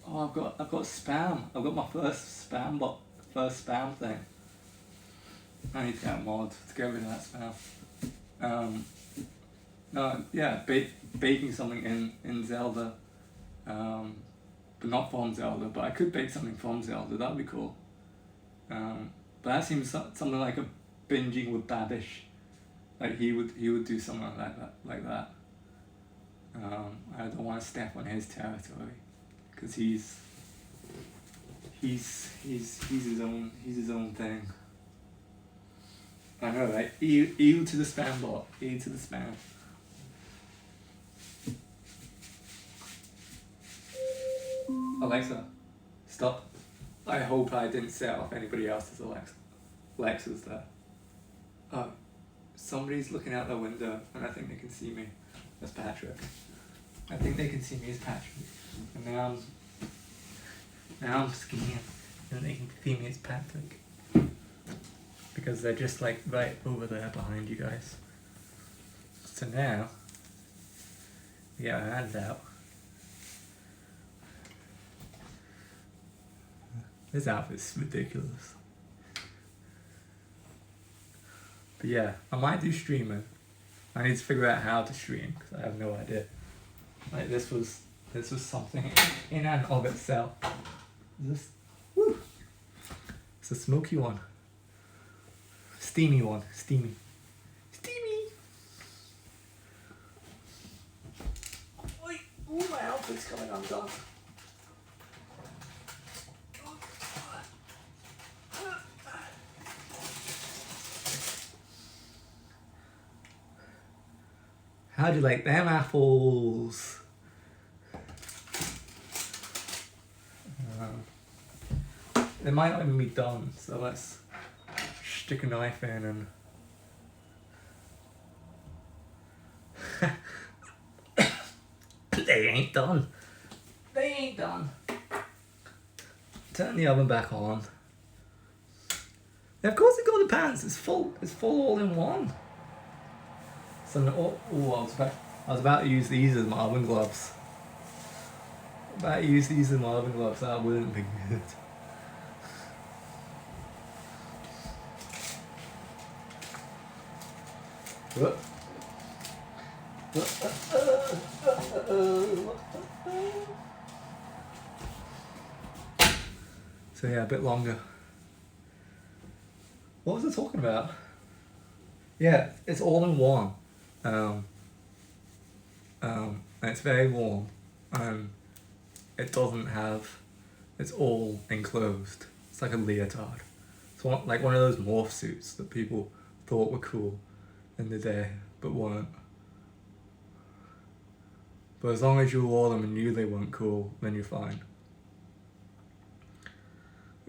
Oh, I've got spam. I've got my first spam thing. I need to get a mod to get rid of that spam. No, yeah, baking something in Zelda, but not from Zelda. But I could bake something from Zelda. That'd be cool. But that seems something like a binging with Babish. Like he would do something like that. I don't want to step on his territory, because he's his own thing. I know, right? E to the spam bot. E to the spam. Alexa, stop. I hope I didn't set off anybody else's Alexa. Alexa's there. Oh, somebody's looking out their window, and I think they can see me as Patrick. I think they can see me as Patrick. And now I'm scared, and they can see me as Patrick. Because they're just like right over there behind you guys. So now, we get our hands out. This outfit's ridiculous. But yeah, I might do streaming. I need to figure out how to stream, because I have no idea. Like this was something in and of itself. This, woo! It's a smoky one. Steamy one. Steamy. Wait, my outfit's coming undone. How'd you like them apples? They might not even be done, so let's stick a knife in and... They ain't done. They ain't done. Turn the oven back on. And of course it got the pans. It's full all in one. So I was about to use these as my oven gloves. That wouldn't be good. So yeah, a bit longer. What was I talking about? Yeah, it's all in one. And it's very warm. It doesn't have, it's all enclosed. It's like a leotard. It's like one of those morph suits that people thought were cool in the day, but weren't. But as long as you wore them and knew they weren't cool, then you're fine.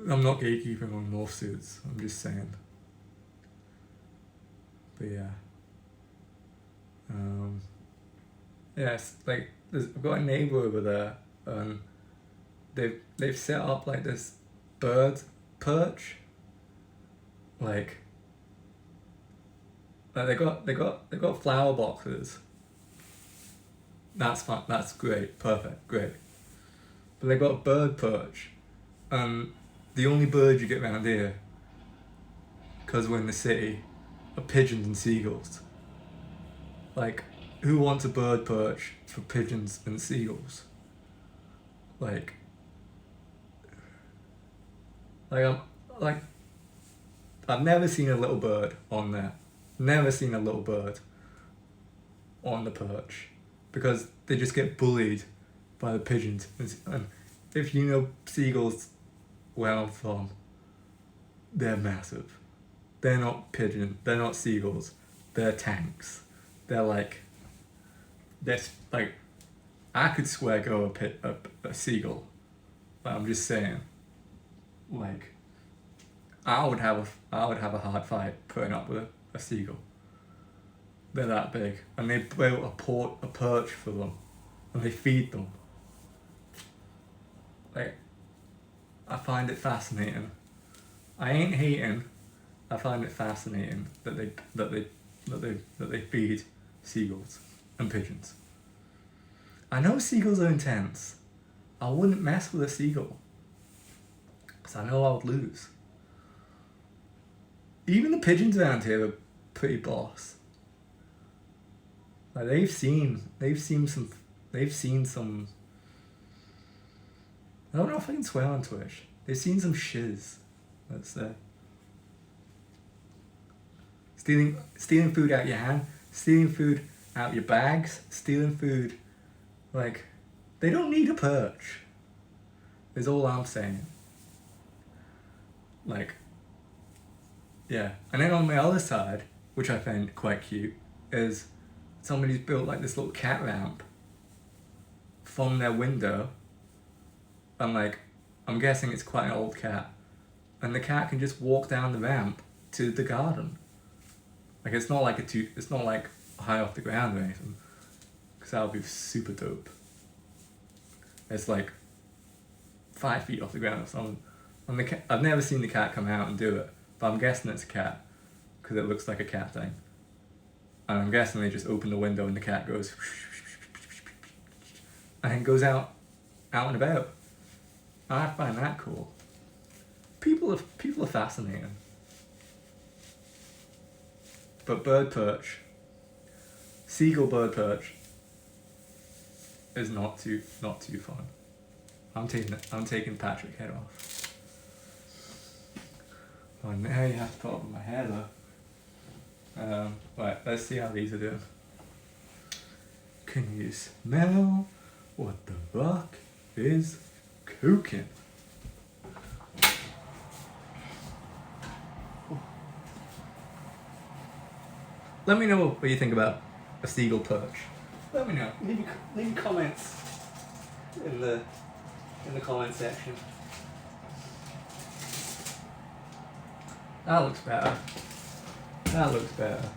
I'm not gatekeeping on morph suits, I'm just saying. But yeah. Yes, like I've got a neighbour over there, and they've set up like this bird perch. Like they got flower boxes. That's fine. That's great. Perfect. Great. But they got a bird perch, and the only birds you get around here, because we're in the city, are pigeons and seagulls. Like, who wants a bird perch for pigeons and seagulls? Like I've never seen a little bird on there. Never seen a little bird on the perch, because they just get bullied by the pigeons. And if you know seagulls where I'm from, they're massive. They're not pigeons, they're not seagulls, they're tanks. They're like, I could swear go a seagull, but I'm just saying, like, I would have a hard fight putting up with a seagull. They're that big, and they built a perch for them, and they feed them. Like, I find it fascinating. I ain't hating. I find it fascinating that they feed seagulls and pigeons. I know seagulls are intense. I wouldn't mess with a seagull, because I know I would lose. Even the pigeons around here are pretty boss. Like, they've seen some. I don't know if I can swear on Twitch. They've seen some shiz. Let's say. Stealing food out your hand, stealing food out your bags, stealing food. Like, they don't need a perch, is all I'm saying. Like, yeah. And then on the other side, which I find quite cute, is somebody's built like this little cat ramp from their window, and like, I'm guessing it's quite an old cat, and the cat can just walk down the ramp to the garden. Like, it's not like high off the ground or anything, because that would be super dope. It's like 5 feet off the ground or something. And I've never seen the cat come out and do it, but I'm guessing it's a cat, because it looks like a cat thing. And I'm guessing they just open the window and the cat goes and goes out and about. I find that cool. People are fascinating. But bird perch, seagull bird perch, is not too fun. I'm taking Patrick's head off. Oh, now you have to put up my hair though. Right, let's see how these are doing. Can you smell what the rock is cooking? Let me know what you think about a seagull perch. Let me know. Leave comments in the comment section. That looks better. That looks better.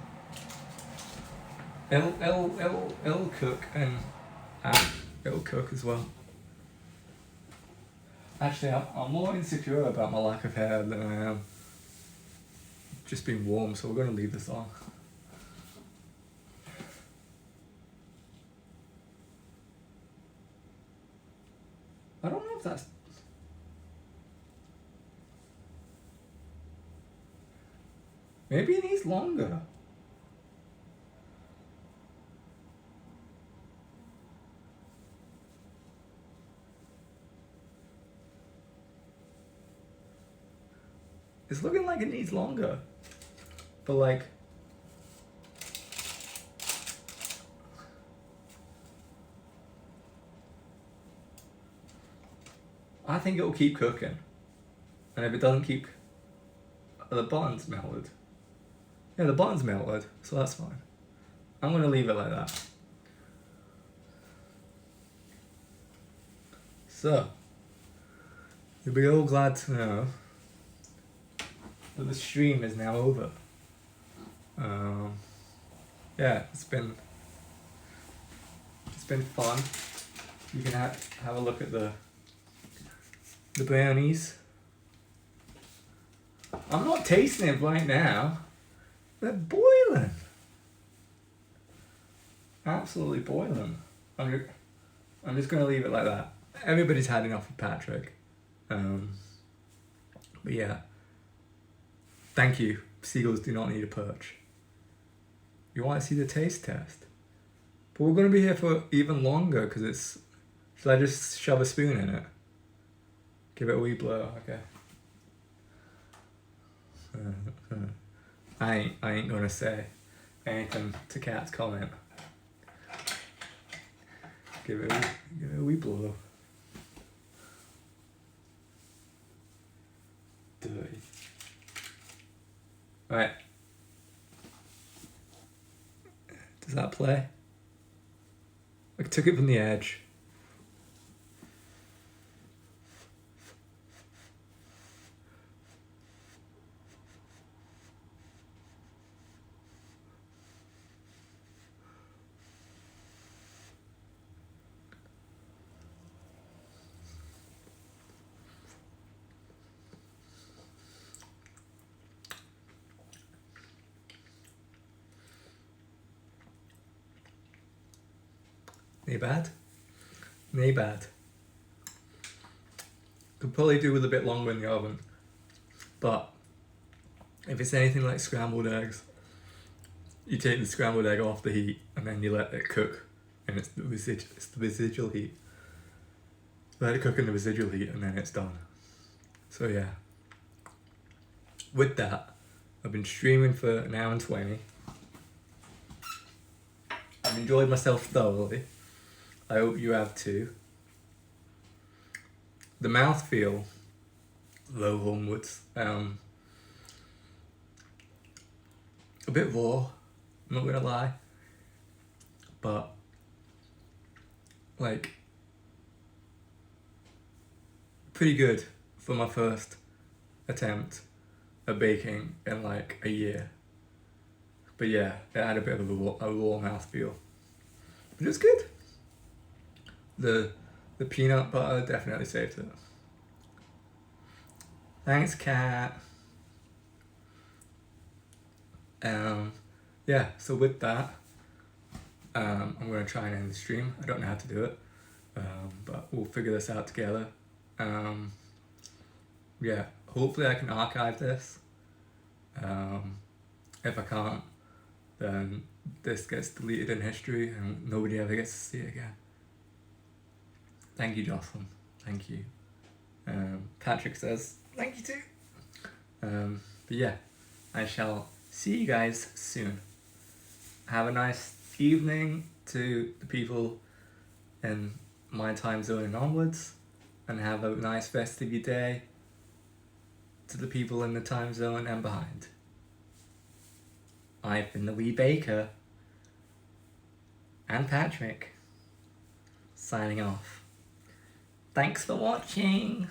It'll cook, and it'll cook as well. Actually, I'm more insecure about my lack of hair than I am just being warm, so we're going to leave this on. I don't know if that's... Maybe it needs longer. It's looking like it needs longer. But like, I think it'll keep cooking. And if it doesn't keep, the button's melted. Yeah, the button's melted, so that's fine. I'm gonna leave it like that. So, you'll be all glad to know that the stream is now over. Yeah, it's been fun. You can have a look at the brownies. I'm not tasting it right now. They're boiling. Absolutely boiling. I'm just gonna leave it like that. Everybody's had enough of Patrick. But yeah. Thank you. Seagulls do not need a perch. You want to see the taste test? But we're gonna be here for even longer because it's. Should I just shove a spoon in it? Give it a wee blow. Okay. I ain't gonna say anything to Kat's comment. Give it a wee blow. Dirty. Right. Does that play? I took it from the edge. Not bad. Not bad. Could probably do with a bit longer in the oven. But if it's anything like scrambled eggs, you take the scrambled egg off the heat and then you let it cook, and it's the residual heat. Let it cook in the residual heat and then it's done. So yeah. With that, I've been streaming for an hour and 20. I've enjoyed myself thoroughly. I hope you have too. The mouthfeel, low onwards, a bit raw, I'm not gonna lie, but like pretty good for my first attempt at baking in like a year. But yeah, it had a bit of a raw mouthfeel, but it's good. The peanut butter definitely saved it. Thanks, Kat. Yeah, so with that, I'm gonna try and end the stream. I don't know how to do it, but we'll figure this out together. Yeah, hopefully I can archive this. If I can't, then this gets deleted in history and nobody ever gets to see it again. Thank you, Jocelyn. Thank you. Patrick says, thank you too. But yeah, I shall see you guys soon. Have a nice evening to the people in my time zone and onwards, and have a nice rest of your day to the people in the time zone and behind. I've been the wee baker, and Patrick, signing off. Thanks for watching.